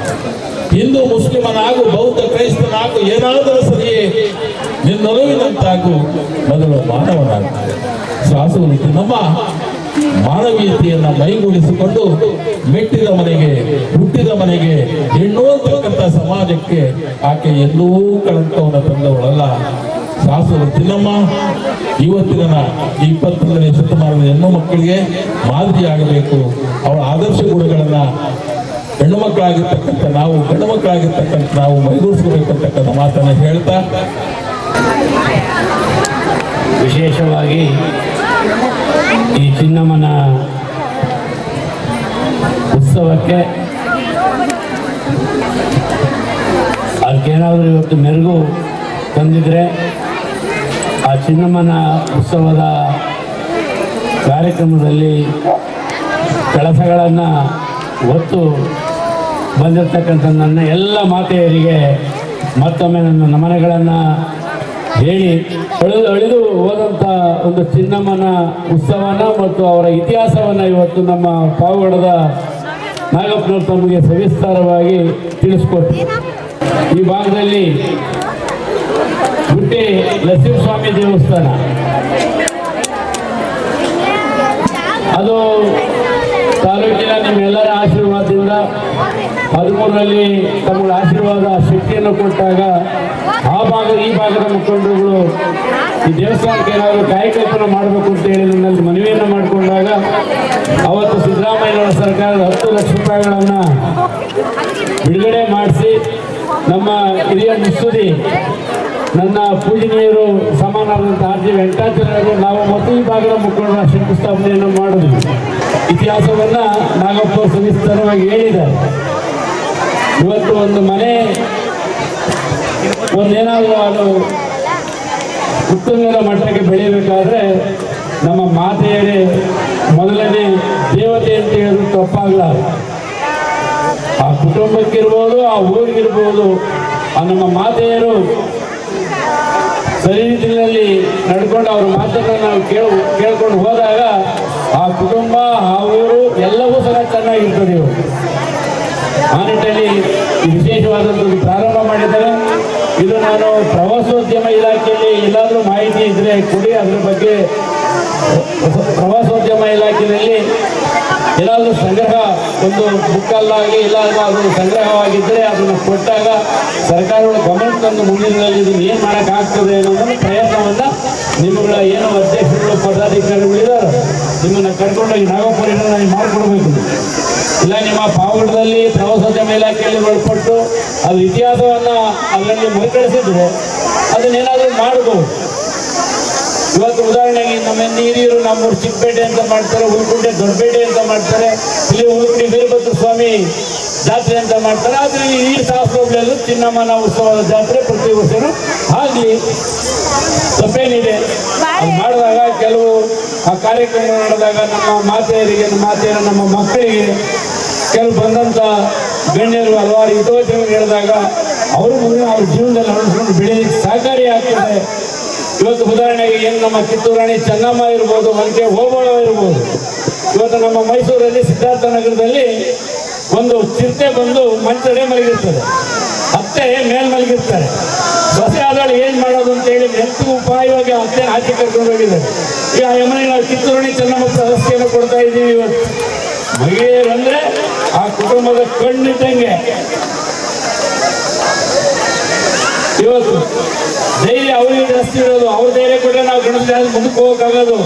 ಹಿಂದೂ ಮುಸ್ಲಿಮನಾಗು, ಬೌದ್ಧ ಕ್ರೈಸ್ತನಾಗು, ಏನಾದರೂ ಸರಿಯೇ ನಿನ್ನೊಲವಿನಂತಾಗು ಮೊದಲು ಮಾನವನಾಗು. ಸಾಸೂರು ಚಿನ್ನಮ್ಮ ಮಾನವೀಯತೆಯನ್ನ ಮೈಗೂಡಿಸಿಕೊಂಡು ಮೆಟ್ಟಿದ ಮನೆಗೆ, ಹುಟ್ಟಿದ ಮನೆಗೆ, ಹೆಣ್ಣು ಅಂತಕ್ಕಂಥ ಸಮಾಜಕ್ಕೆ ಆಕೆ ಎಲ್ಲೂ ಕಳಂಕವನ್ನು ತಂದವಳಲ್ಲ. ಸಾಸೂರು ಚಿನ್ನಮ್ಮ ಇವತ್ತಿನ 21ನೇ ಶತಮಾನದ ಹೆಣ್ಣು ಮಕ್ಕಳಿಗೆ ಮಾದರಿಯಾಗಬೇಕು. ಅವಳ ಆದರ್ಶ ಗುಣಗಳನ್ನ ಹೆಣ್ಣು ಮಕ್ಕಳಾಗಿರ್ತಕ್ಕಂಥ ನಾವು, ಗಂಡು ಮಕ್ಕಳಾಗಿರ್ತಕ್ಕಂಥ ನಾವು ಮೈಗೂಡಿಸಬೇಕಂತಕ್ಕಂಥ ಮಾತನ್ನು ಹೇಳ್ತಾ, ವಿಶೇಷವಾಗಿ ಈ ಚಿನ್ನಮ್ಮನ ಉತ್ಸವಕ್ಕೆ ಅದಕ್ಕೇನಾದರೂ ಇವತ್ತು ಮೆರುಗು ತಂದಿದ್ರೆ ಆ ಚಿನ್ನಮ್ಮನ ಉತ್ಸವದ ಕಾರ್ಯಕ್ರಮದಲ್ಲಿ ಕೆಲಸಗಳನ್ನು ಹೊತ್ತು ಬಂದಿರತಕ್ಕಂಥ ನನ್ನ ಎಲ್ಲ ಮಾತೆಯರಿಗೆ ಮತ್ತೊಮ್ಮೆ ನನ್ನ ನಮನಗಳನ್ನು ಹೇಳಿ ಅಳಿದು ಹೋದಂಥ ಒಂದು ಚಿನ್ನಮ್ಮನ ಉತ್ಸವನ ಮತ್ತು ಅವರ ಇತಿಹಾಸವನ್ನು ಇವತ್ತು ನಮ್ಮ ಪಾವಗಡದ ನಾಗಪ್ಪನವರು ತಮಗೆ ಸವಿಸ್ತಾರವಾಗಿ ತಿಳಿಸ್ಕೊಟ್ರು. ಈ ಭಾಗದಲ್ಲಿ ಗುಡ್ಡೆ ನರಸಿಂಹಸ್ವಾಮಿ ದೇವಸ್ಥಾನ, ಅದು ತಾಲೂಕಿನ ನಿಮ್ಮೆಲ್ಲರ ಆಶೀರ್ವಾದದಿಂದ 13ರಲ್ಲಿ ತಮಗೆ ಆಶೀರ್ವಾದ ಶಕ್ತಿಯನ್ನು ಕೊಟ್ಟಾಗ ಈ ಭಾಗದ ಮುಖಂಡರುಗಳು ಈ ದೇವಸ್ಥಾನಕ್ಕೆ ಏನಾದರೂ ಕಾಯಕಲ್ಪನೆ ಮಾಡಬೇಕು ಅಂತ ಹೇಳಿ ನನ್ನಲ್ಲಿ ಮನವಿಯನ್ನು ಮಾಡಿಕೊಂಡಾಗ ಅವತ್ತು ಸಿದ್ದರಾಮಯ್ಯನವರ ಸರ್ಕಾರದ 10 ಲಕ್ಷ ರೂಪಾಯಿಗಳನ್ನು ಬಿಡುಗಡೆ ಮಾಡಿಸಿ ನಮ್ಮ ಹಿರಿಯ ಮುತ್ಸದಿ ನನ್ನ ಪೂಜನೀಯರು ಸಮಾನರಾದಂಥ ಆರ್ ಜಿ ವೆಂಕಟಾಚಲರು ನಾವು ಮತ್ತು ಈ ಭಾಗದ ಮುಖಂಡರ ಶಂಕುಸ್ಥಾಪನೆಯನ್ನು ಮಾಡಿದ್ವಿ. ಇತಿಹಾಸವನ್ನು ನಾಗಪ್ಪ ಸವಿಸ್ತಾರವಾಗಿ ಹೇಳಿದ್ದಾರೆ. ಇವತ್ತು ಒಂದು ಮನೆ ಒಂದೇನಾದರೂ ಅದು ಉತ್ತುಂಗದ ಮಟ್ಟಕ್ಕೆ ಬೆಳೀಬೇಕಾದ್ರೆ ನಮ್ಮ ಮಾತೆಯರೇ ಮೊದಲನೇ ದೇವತೆ ಅಂತ ಹೇಳಿದ್ರು ತಪ್ಪಾಗಲಾರ. ಆ ಕುಟುಂಬಕ್ಕಿರ್ಬೋದು, ಆ ಊರಿಗಿರ್ಬೋದು, ಆ ನಮ್ಮ ಮಾತೆಯರು ಸರಿ ರೀತಿಯಲ್ಲಿ ನಡ್ಕೊಂಡು ಅವ್ರ ಮಾತನ್ನು ನಾವು ಕೇಳ್ಕೊಂಡು ಹೋದಾಗ ಆ ಕುಟುಂಬ, ಆ ಊರು ಎಲ್ಲವೂ ಸಹ ಚೆನ್ನಾಗಿರ್ತದೆ. ಇವರು ಆ ನಿಟ್ಟಿನಲ್ಲಿ ವಿಶೇಷವಾದದ್ದು ಪ್ರಾರಂಭ ಮಾಡಿದ್ದಾರೆ. ಇದು ನಾನು ಪ್ರವಾಸೋದ್ಯಮ ಇಲಾಖೆಯಲ್ಲಿ ಎಲ್ಲಾದರೂ ಮಾಹಿತಿ ಇದ್ದರೆ ಕೊಡಿ. ಅದ್ರ ಬಗ್ಗೆ ಪ್ರವಾಸೋದ್ಯಮ ಇಲಾಖೆಯಲ್ಲಿ ಎಲ್ಲಾದರೂ ಸಂಗ್ರಹ, ಒಂದು ಬುಕ್ಕಲ್ಲಾಗಿ ಎಲ್ಲಾದರೂ ಅದು ಸಂಗ್ರಹವಾಗಿದ್ದರೆ ಅದನ್ನು ಕೊಟ್ಟಾಗ ಸರ್ಕಾರಗಳ ಗಮನ ತಂದು ಮುಂದಿನಲ್ಲಿ ಇದನ್ನು ಏನು ಮಾಡೋಕ್ಕಾಗ್ತದೆ ಅನ್ನೋದನ್ನು ಪ್ರಯತ್ನವನ್ನು ನಿಮ್ಮಗಳ ಏನು ಅಧ್ಯಕ್ಷರುಗಳು ಪದಾಧಿಕಾರಿಗಳಿದ್ದಾರೆ ನಿಮ್ಮನ್ನು ಕರ್ಕೊಂಡೋಗಿ ನಾಗಪುರಿನ ಮಾಡಿಕೊಡ್ಬೇಕು. ಇಲ್ಲ ನಿಮ್ಮ ಪಾವಗಡದಲ್ಲಿ ಪ್ರವಾಸೋದ್ಯಮ ಇಲಾಖೆಯಲ್ಲಿ ಒಳಪಟ್ಟು ಅದು ಇತಿಹಾಸವನ್ನು ಅದರಲ್ಲಿ ಮರುಕಳಿಸಿದ್ರೆ ಅದನ್ನೇನಾದರೂ ಮಾಡಬಹುದು. ಇವತ್ತು ಉದಾಹರಣೆಗೆ ನಮ್ಮ ಹಿರಿಯರು ನಮ್ಮೂರು ಚಿಕ್ಕಪೇಟೆ ಅಂತ ಮಾಡ್ತಾರೆ, ಹುಲ್ಕುಂಟೆ ದೊಡ್ಡಪೇಟೆ ಅಂತ ಮಾಡ್ತಾರೆ, ಇಲ್ಲಿ ಹುಲ್ಕುಂಟೆ ವೀರಭದ್ರ ಸ್ವಾಮಿ ಜಾತ್ರೆ ಅಂತ ಮಾಡ್ತಾರೆ. ಆದರೆ ಈ ಶಾಸ್ತ್ರಗಳಲ್ಲೂ ಚಿನ್ನಮ್ಮನ ಉತ್ಸವದ ಜಾತ್ರೆ ಪ್ರತಿ ವರ್ಷನೂ ಆಗಲಿ, ತಪ್ಪೇನಿದೆ. ಅದು ಮಾಡಿದಾಗ ಕೆಲವು ಆ ಕಾರ್ಯಕ್ರಮ ನಡೆದಾಗ ನಮ್ಮ ಮಾತೆಯರಿಗೆ, ನಮ್ಮ ಮಕ್ಕಳಿಗೆ ಕೆಲವು ಬಂದಂಥ ಗಣ್ಯರು ಹಲವಾರು ಹಿತವಚನ ಹೇಳಿದಾಗ ಅವರು ಮುಂದೆ ಅವ್ರ ಜೀವನದಲ್ಲಿ ಅನುಸರಿಸಿಕೊಂಡು ಬೆಳೆಯಲಿಕ್ಕೆ ಸಹಕಾರಿ ಆಗ್ತದೆ. ಇವತ್ತು ಉದಾಹರಣೆಗೆ ಏನು ನಮ್ಮ ಕಿತ್ತೂರು ರಾಣಿ ಚೆನ್ನಮ್ಮ ಇರ್ಬೋದು, ಮಲ್ಕೆ ಓಬವ್ವ ಇರ್ಬೋದು. ಇವತ್ತು ನಮ್ಮ ಮೈಸೂರಲ್ಲಿ ಸಿದ್ಧಾರ್ಥ ನಗರದಲ್ಲಿ ಒಂದು ಚಿರತೆ ಬಂದು ಮಂಚಡೆ ಮಲಗಿರ್ತದೆ, ಅತ್ತೆ ಮೇಲ್ ಮಲಗಿರ್ತಾರೆ. ಬಸೆ ಆದಳು ಏನ್ ಮಾಡೋದು ಅಂತ ಹೇಳಿ ನೆತ್ತು ಉಪಾಯವಾಗಿ ಮತ್ತೆ ಆಚೆ ಕರ್ಕೊಂಡು ಹೋಗಿದ್ದಾರೆ. ಈಗ ಆ ಯಮನಿಗೆ ನಾವು ಕಿತ್ತೂರಣಿ ಚೆನ್ನಮ್ಮ ಪ್ರಶಸ್ತಿಯನ್ನು ಕೊಡ್ತಾ ಇದ್ದೀವಿ. ಇವತ್ತು ಮಹಿಳೆಯರಂದ್ರೆ ಆ ಕುಟುಂಬದ ಕಣ್ಣಿದ್ದಂಗೆ. ಇವತ್ತು ಧೈರ್ಯ ಅವರಿಗೆ ಜಾಸ್ತಿ ಇರೋದು, ಅವ್ರ ಧೈರ್ಯ ಕೊಟ್ಟರೆ ನಾವು ಗಣಪತಿ ಮುಂದಕ್ಕೆ ಹೋಗೋಕ್ಕಾಗೋದು.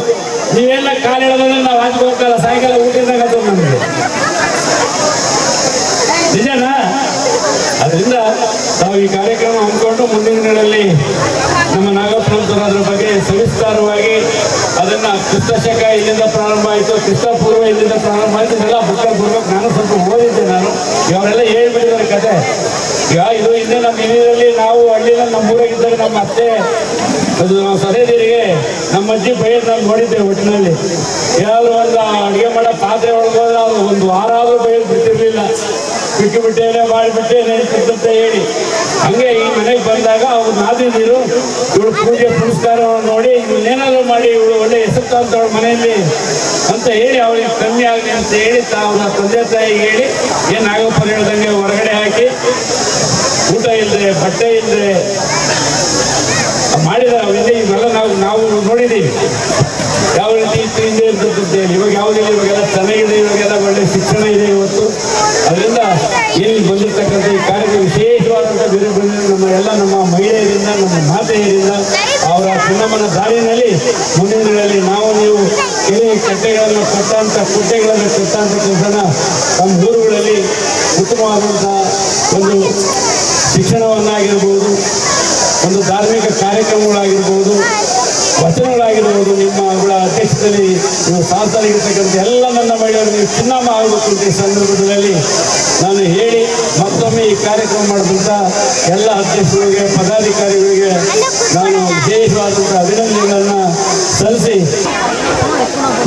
ನೀವೆಲ್ಲ ಕಾಲಿಡೋದ್ರೆ ನಾವು ಆಚೆ ಹೋಗಲ್ಲ, ಸಾಯಂಕಾಲ ಊಟದಾಗ ನಮಗೆ ನಿಜನಾ? ಅದರಿಂದ ನಾವು ಈ ಕಾರ್ಯಕ್ರಮ ಹಮ್ಮಿಕೊಂಡು ಮುಂದಿನ ದಿನಗಳಲ್ಲಿ ನಮ್ಮ ನಾಗಪ್ಪನಂತರ ಅದರ ಬಗ್ಗೆ ಸವಿಸ್ತಾರವಾಗಿ ಅದನ್ನ ಕ್ರಿಸ್ತಶಕ ಇಲ್ಲಿಂದ ಪ್ರಾರಂಭ ಆಯಿತು, ಕ್ರಿಸ್ತಪೂರ್ವ ಇಲ್ಲಿಂದ ಪ್ರಾರಂಭ ಆಯಿತು, ಇದೆಲ್ಲ ಬುಕ್ಕಲ್ಲಿ ಬರ್ಬೇಕು. ನಾನು ಸ್ವಲ್ಪ ಓದಿದ್ದೆ, ನಾನು ಇವರೆಲ್ಲ ಹೇಳ್ಬಿಟ್ಟಿದ್ದಾರೆ ಕತೆ. ಈಗ ಇದು ಹಿಂದೆ ನಮ್ಮ ಹಿರಿಯರಲ್ಲಿ ನಾವು ಹಳ್ಳಿನ ನಮ್ಮೂರಾಗಿದ್ದಾಗ ನಮ್ಮ ಅತ್ತೆ ಅದು ನಾವು ಸರಿದಿರಿಗೆ ನಮ್ಮ ಅಜ್ಜಿ ಬೈಯೋದು ನಾವು ನೋಡಿದ್ದೇವೆ. ಒಟ್ಟಿನಲ್ಲಿ ಯಾರು ಒಂದು ಅಡುಗೆ ಮಾಡೋ ಪಾತ್ರೆ ಒಳಗೋದ್ರೆ ಅವರು ಒಂದು ವಾರ ಆದರೂ ಬೈಯೋದು ಬಿಟ್ಟಿರಲಿಲ್ಲ. ಬಿಟ್ಟೇನೆ ಮಾಡಿಬಿಟ್ಟೆ ನೆನಪಿದ್ದಂತ ಹೇಳಿ ಹಂಗೆ ಈ ಮನೆಗೆ ಬಂದಾಗ ಅವ್ರು ನಾದಿದ್ರು ಇವಳು ಪೂಜೆ ಪುರಸ್ಕಾರವನ್ನು ನೋಡಿ ಇವನ್ನೇನಾದ್ರು ಮಾಡಿ ಇವಳು ಒಳ್ಳೆ ಹೆಸರು ತಂತವಳ ಮನೆಯಲ್ಲಿ ಅಂತ ಹೇಳಿ ಅವಳಿಗೆ ಕಮ್ಮಿ ಆಗಲಿ ಅಂತ ಹೇಳಿ ಅವ್ರ ತಂದೆ ತಾಯಿಗೆ ಹೇಳಿ ಏನು ನಾಗಪ್ಪ ಹೇಳ್ದಂಗೆ ಹೊರಗಡೆ ಹಾಕಿ ಊಟ ಇಲ್ಲದೆ ಬಟ್ಟೆ ಇಲ್ಲದೆ ಮಾಡಿದ ಇವೆಲ್ಲ ನಾವು ನೋಡಿದ್ದೀವಿ ಯಾವ ರೀತಿ ಇತ್ತು ಹಿಂದೆ ಇರ್ತದೆ. ಇವಾಗ ಯಾವುದಿಲ್ಲ, ಇವಾಗೆಲ್ಲ ಚೆನ್ನಾಗಿದೆ, ಇವಾಗೆಲ್ಲ ಒಳ್ಳೆ ಶಿಕ್ಷಣ ಇದೆ ಇವತ್ತು. ಅದರಿಂದ ಇಲ್ಲಿ ಬಂದಿರ್ತಕ್ಕಂಥ ಈ ಕಾರ್ಯಕ್ರಮ ವಿಶೇಷವಾದಂಥ ಬೇರೆ ನಮ್ಮ ಮಹಿಳೆಯರಿಂದ, ನಮ್ಮ ಮಾತೆಯರಿಂದ ಅವರ ಚೆನ್ನಮ್ಮನ ದಾರಿನಲ್ಲಿ ಮುಂದಿನ ದಿನಗಳಲ್ಲಿ ನಾವು ನೀವು ಕೆಲವು ಕಟ್ಟೆಗಳನ್ನು ಕಟ್ಟಂಥ ಕುಟ್ಟೆಗಳನ್ನು ಕಟ್ಟಂಥ ಕೆಲಸನ ನಮ್ಮ ಊರುಗಳಲ್ಲಿ ಉತ್ತಮವಾದಂಥ ಒಂದು ಶಿಕ್ಷಣವನ್ನಾಗಿರ್ಬೋದು, ಒಂದು ಧಾರ್ಮಿಕ ಕಾರ್ಯಕ್ರಮಗಳಾಗಿರ್ಬೋದು, ವಚನಗಳಾಗಿರ್ಬೋದು, ನಿಮ್ಮ ಅವಳ ಅಧ್ಯಕ್ಷತೆಯಲ್ಲಿ ನೀವು ಸಾಧಿಸಲಿರ್ತಕ್ಕಂಥ ಎಲ್ಲ ನನ್ನ ಮಹಿಳೆಯರು ನೀವು ಚಿನ್ನಮ್ಮ ಆಗಬೇಕು ಅಂತ ಈ ಸಂದರ್ಭದಲ್ಲಿ ನಾನು ಹೇಳಿ ಮತ್ತೊಮ್ಮೆ ಈ ಕಾರ್ಯಕ್ರಮ ಮಾಡಿದಂಥ ಎಲ್ಲ ಅಧ್ಯಕ್ಷರಿಗೆ, ಪದಾಧಿಕಾರಿಗಳಿಗೆ ನಾನು ವಿಶೇಷವಾದಂಥ ಅಭಿನಂದನೆಗಳನ್ನು ಸಲ್ಲಿಸಿ,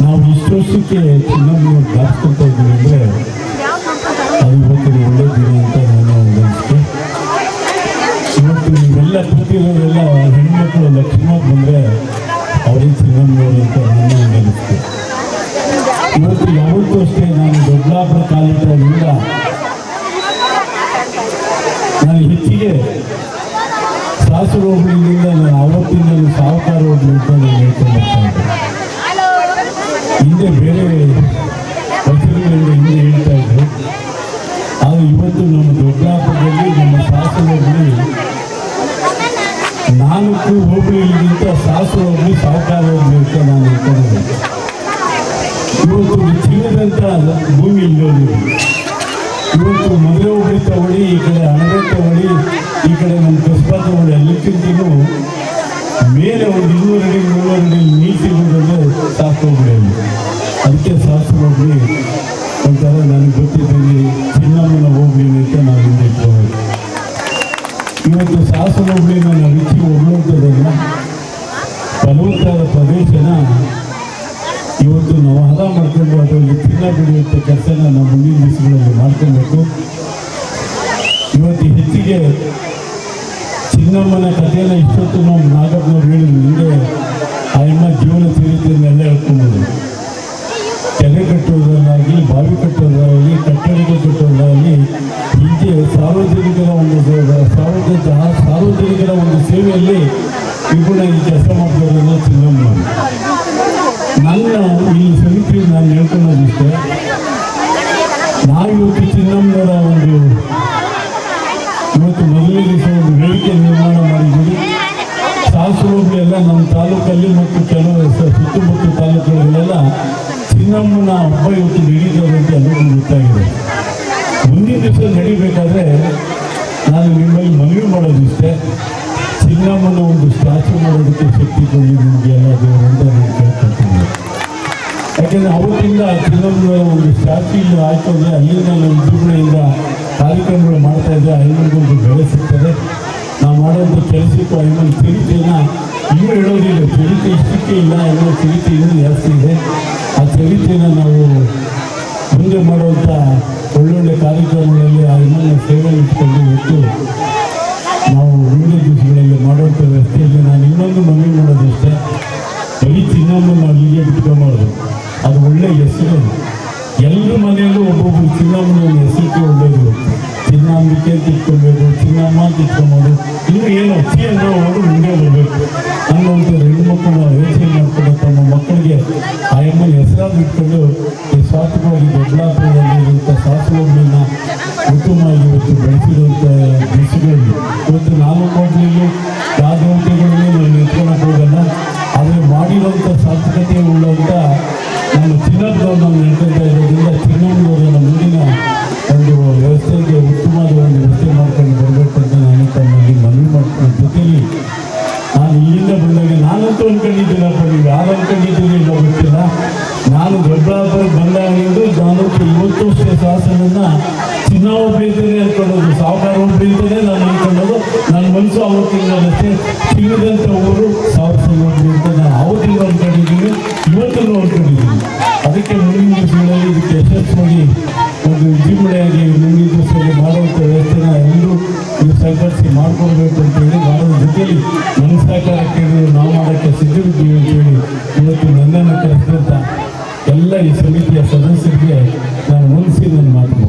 ನಾವು ಇಷ್ಟು ವರ್ಷಕ್ಕೆ ಚಿನ್ನಮ್ಮನ ದಾಸ್ಕೊಳ್ತಾ ಇದ್ದೀವಿ ಅಂದರೆ ಅದು ಇವತ್ತಿನ ಒಳ್ಳೆ ದಿನ ಅಂತ ನಾನು ಅನಿಸುತ್ತೆ. ಇವತ್ತು ನೀವೆಲ್ಲ ಕೂತಿರೋರೆಲ್ಲ ಹೆಣ್ಮಕ್ಳು ಲಕ್ಷ್ಮಣ ಬಂದರೆ ಅವರೇ ಚಿನ್ನಮ್ಮನವರು ಅಂತ ನಾನು ಅನಿಸುತ್ತೆ. ಇವತ್ತು ಯಾವತ್ತೂ ಅಷ್ಟೇ ನಾನು ದೊಡ್ಡಾಪುರ ಕಾಲಿಟ್ಟರಿಂದ ನಾನು ಹೆಚ್ಚಿಗೆ ಸಾಸು ಹೋಬಳಿಯಿಂದ ನಾನು ಆವತ್ತಿಂದ ಸಾಹುಕಾರ ಹೋಬಳಿ ಅಂತ ನಾನು ಹೇಳ್ಕೊಂಡು ಬರ್ತಾ ಇದ್ದೆ. ಹಿಂದೆ ಬೇರೆ ಹೆಸರುಗಳಿಂದ ಹಿಂದೆ ಹೇಳ್ತಾ ಇದ್ರು. ಆದರೆ ಇವತ್ತು ನಮ್ಮ ದೊಡ್ಡಾಪುರದಲ್ಲಿ ನಮ್ಮ ಸಾಸು ಹೋಬಳಿ 4 ಹೋಬಳಿಗಿಂತ ಸಾಸು ಹೋಬಳಿ ಸಾಹುಕಾರ ಹೋಬಳಿ ಅಂತ ನಾನು ಹೇಳ್ಕೊಂಡಿದ್ದೆ. ಇವತ್ತು ಚಿನ್ನದಂಥ ಭೂಮಿ ಇಲ್ಲೋದು. ಇವತ್ತು ಮದುವೆ ಹೋಬಳಿ ತಗೊಳ್ಳಿ, ಈ ಕಡೆ ಅಣಬೆ ತಗೊಳ್ಳಿ, ಈ ಕಡೆ ನಮ್ಮ ಕಸ್ಬಾ ತಗೊಳ್ಳಿ, ಎಲ್ಲಕ್ಕಿಂತಲೂ ಮೇಲೆ ಒಂದು 200 ಅಡಿ 300 ಅಡಿ ನೀರು ಸಿಗೋದಂದ್ರೆ ಸಾಸು ಹೋಬಳಿಯಲ್ಲಿ. ಅದಕ್ಕೆ ಸಾಸು ಹೋಬಳಿ ಒಂಥರ ನನಗೆ ಗೊತ್ತಿದ್ದೀನಿ ಚಿನ್ನಮ್ಮನ ಹೋಬಳಿ ಅಂತ ನಾವು ಹಿಂದೆ ಇಟ್ಕೋಬೇಕು. ಇವತ್ತು ಸಾಸು ಹೋಬಳಿನ ನಾವು ಹೆಚ್ಚಿಗೆ ಹೊಗಳುವಂಥದ್ದನ್ನು ಫಲವತ್ತಾದ ಪ್ರದೇಶನ ಇವತ್ತು ನಾವು ಹದ ಮಾಡ್ಕೊಂಡು ಅದರಲ್ಲಿ ಚಿನ್ನ ಬೆಳೆಯುವಂಥ ಕೆಲಸನ ನಾವು ಮುಂದಿನ ದಿವಸಗಳಲ್ಲಿ ಮಾಡ್ಕೊಬೇಕು. ಇವತ್ತು ಹೆಚ್ಚಿಗೆ ಚಿನ್ನಮ್ಮನ ಕಥೆಯನ್ನು ಇಷ್ಟೊತ್ತು ನಾವು ನಾಗಪ್ಪನವ್ರು ಹೇಳಿದ್ರು. ಹಿಂದೆ ಆ ಅಮ್ಮ ಜೀವನ ಚರಿತ್ರೆಯನ್ನೆಲ್ಲ ಹೇಳ್ಕೊಬೋದು. ಕೆರೆ ಕಟ್ಟೋದ್ರಲ್ಲಾಗಲಿ, ಬಾವಿ ಕಟ್ಟೋದ್ರಾಗಲಿ, ಕಟ್ಟಡಗಳು ಕಟ್ಟೋದ್ರಾಗಲಿ ಹೀಗೆ ಸಾರ್ವಜನಿಕರ ಒಂದು ಸೇವೆಯಲ್ಲಿ ವಿಪುಣಾಗಿ ಕೆಲಸ ಮಾಡ್ತಿರೋದು ಚಿನ್ನಮ್ಮ. ನನ್ನ ಈ ಸಮಿತಿ ನಾನು ಹೇಳ್ಕೊಳ್ಳೋದಿಷ್ಟೇ, ನಾವಿವತ್ತು ಚಿನ್ನಮ್ಮನವರ ಇವತ್ತು ಮೊದಲನೇ ದಿವಸ ಒಂದು ವೇದಿಕೆ ನಿರ್ಮಾಣ ಮಾಡಿದ್ದೀವಿ. ಸಾಸು ಹೋಬಳಿ ಎಲ್ಲ ನಮ್ಮ ತಾಲೂಕಲ್ಲಿ ಮತ್ತು ಕೆಲವು ಸುತ್ತಮುತ್ತ ತಾಲೂಕುಗಳಲ್ಲೆಲ್ಲ ಚಿನ್ನಮ್ಮನ ಹಬ್ಬ ಇವತ್ತು ನಡೀತದೆ ಅಂತ ಎಲ್ಲರಿಗೂ ಗೊತ್ತಾಗಿದೆ. ಮುಂದಿನ ದಿವಸ ನಡಿಬೇಕಾದ್ರೆ ನಾನು ನಿಮ್ಮಲ್ಲಿ ಮನವಿ ಮಾಡೋದಿಷ್ಟೇ, ಚಿನ್ನಮ್ಮನ ಒಂದು ಸ್ಟ್ಯಾಚು ಮಾಡೋದಕ್ಕೆ ಶಕ್ತಿ ಕೊಡಿ ನಿಮಗೆ ಎಲ್ಲ ದೇವರಿಂದ ನಾನು ಕೇಳ್ಕೊಳ್ತೀನಿ. ಯಾಕೆಂದರೆ ಅವತ್ತಿಂದ ಚಿನ್ನಮ್ಮನ ಒಂದು ಸ್ಟ್ಯಾಚು ಇಲ್ಲಿ ಆಯಿತು ಅಂದರೆ ಅಲ್ಲಿಂದ ನಾವು ವಿಜೃಂಭಣೆಯಿಂದ ಕಾರ್ಯಕ್ರಮಗಳು ಮಾಡ್ತಾ ಇದ್ದರೆ ಐಮನ್ಗೊಂದು ಬೆಲೆ ಸಿಗ್ತದೆ. ನಾವು ಮಾಡೋಂಥ ಕೆಲಸಕ್ಕೂ ಐಮನ್ ಚರಿತೆನ ಇನ್ನೂ ಹೇಳೋದಿಲ್ಲ. ಚರಿತೆ ಇಷ್ಟಕ್ಕೆ ಇಲ್ಲ, ಇನ್ನೂ ಚರಿತೆ ಇನ್ನೂ ಜಾಸ್ತಿ ಇದೆ. ಆ ಚರಿತೆಯನ್ನು ನಾವು ಮುಂದೆ ಮಾಡುವಂಥ ಒಳ್ಳೊಳ್ಳೆ ಕಾರ್ಯಕ್ರಮಗಳಲ್ಲಿ ಆ ಐಮನ್ನ ಸೇವೆ ಇಟ್ಕೊಂಡು ಇಟ್ಟು ನಾವು ಮುಂದಿನ ದಿವಸಗಳಲ್ಲಿ ಮಾಡುವಂಥ ವ್ಯವಸ್ಥೆಯಲ್ಲಿ ನಾನು ಇನ್ನೊಂದು ಮನವಿ ಮಾಡೋದಷ್ಟೇ, ಬರೀ ಚಿನ್ನಮ್ಮನ ನಾವು ಹೀಗೆ ಬಿಟ್ಕೊಂಬಾರ್ದು. ಅದು ಒಳ್ಳೆಯ ಹೆಸರು. ಎಲ್ಲರ ಮನೆಯಲ್ಲೂ ಒಬ್ಬೊಬ್ಬರು ಚಿನ್ನಮ್ಮನ ಹೆಸರಿಗೆ ಒಳ್ಳೆಯದು. ಚಿನ್ನಾಂಬಿಕೆ ಅಂತ ಇಟ್ಕೊಳ್ಬೇಕು, ಚಿನ್ನಮ್ಮ ಅಂತ ಇಟ್ಕೊಬೋದು, ಇನ್ನು ಏನು ಸಿ ಅಂದ್ರೆ ಅವರು ಮುಂದೆ ಬರಬೇಕು ಅನ್ನುವಂಥ ಹೆಣ್ಣುಮಕ್ಕಳನ್ನ ಯೋಚನೆ ಮಾಡಿಕೊಂಡು ತಮ್ಮ ಮಕ್ಕಳಿಗೆ ಆ ಎಮ್ಮನ ಹೆಸರಾಗಿ ಇಟ್ಕೊಂಡು ಈ ಸ್ವಾರ್ಥವಾಗಿ ದೊಡ್ಡಬಳ್ಳಾಪುರದಲ್ಲಿರುವಂಥ ಸಾಸುಗಳನ್ನು ಉತ್ತಮವಾಗಿ ಇವತ್ತು ಬೆಳೆಸಿರುವಂಥ ದಿವಸಗಳಲ್ಲಿ ಇವತ್ತು ನಾನು ಹೋಗ್ಲಿಲ್ಲೂ ಯಾವ್ದೇವತೆಗಳನ್ನು ನಾವು ನಿಂತ್ಕೊಳ್ಳೋಕೆ ಹೋಗಲ್ಲ. ಆದರೆ ಮಾಡಿರುವಂಥ ಸಾರ್ಥಕತೆ ಉಳ್ಳಂಥ ನಮ್ಮ ಚಿನ್ನದವ್ರು ನಾವು ನಡ್ಕೊಳ್ತಾ ಇರೋದ್ರಿಂದ ಚಿನ್ನಮ್ಮನವರ ಮುಂದಿನ ಒಂದು ವ್ಯವಸ್ಥೆಗೆ ಉತ್ತಮವಾದ ಒಂದು ವ್ಯವಸ್ಥೆ ಮಾಡ್ಕೊಂಡು ಬರಬೇಕು ಅಂತ ನಾನು ತಮ್ಮಲ್ಲಿ ಮನವಿ ಮಾಡ್ತೀನಿ. ಜೊತೆಯಲ್ಲಿ ನಾನು ಇಲ್ಲಿಂದ ಬಂದಾಗ ನಾನಂತೂ ಅಂದ್ಕೊಂಡಿದ್ದೀನಪ್ಪ, ನೀವು ಯಾರು ಅಂದ್ಕೊಂಡಿದ್ದೀರಿ ಇಲ್ಲ ಗೊತ್ತಿಲ್ಲ. ನಾನು ದೊಡ್ಡಬಳ್ಳಾಪುರಕ್ಕೆ ಬಂದಾಗಿಂದು ನಾನಂತೂ ಇವತ್ತು ಶಾಸನನ್ನ ಚಿನ್ನೊಬ್ಬರಿದ್ದಾನೆ ಅಂದ್ಕೊಳ್ಳೋದು, ಸಾವುಕಾರ ಒಬ್ಬರಿದ್ದಾನೆ ನಾನು ಅಂದ್ಕೊಳ್ಳೋದು. ನನ್ನ ಮನಸ್ಸು ಅವತ್ತಿಂದಷ್ಟೇ ಚಿನ್ನದಂಥ ಊರು ಸಾವಿರ ಅಂತ ನಾನು ಅವತ್ತಿಂದ ಅಂದ್ಕೊಂಡಿದ್ದೀನಿ, ಇವತ್ತೂ ಅಂದ್ಕೊಂಡಿದ್ದೀನಿ. ಅದಕ್ಕೆ ಮುಂದಿನ ದಿವಸಗಳಲ್ಲಿ ಇದಕ್ಕೆ ಯಶಸ್ವಾಗಿ ಒಂದು ವಿಜೃಂಭಣೆಯಾಗಿ ಮುಂದಿನ ದಿವಸದಲ್ಲಿ ಮಾಡುವಂಥ ವ್ಯವಸ್ಥೆನ ಎಲ್ಲರೂ ನೀವು ಸಂಘಟಿಸಿ ಮಾಡ್ಕೊಳ್ಬೇಕು ಅಂತೇಳಿ ಮಾಡೋದ್ರ ಜೊತೆಯಲ್ಲಿ ನನ್ನ ಸಹಕಾರ ಕೇಳಿದ್ರು ನಾವು ಮಾಡೋಕ್ಕೆ ಸಿದ್ಧರಿದ್ದೀವಿ ಅಂತೇಳಿ ಇವತ್ತು ನನ್ನನ್ನು ಕರೆಸಿದಂಥ ಎಲ್ಲ ಈ ಸಮಿತಿಯ ಸದಸ್ಯರಿಗೆ ನಾನು ಮುಗಿಸಿ ನನ್ನ ಮಾತು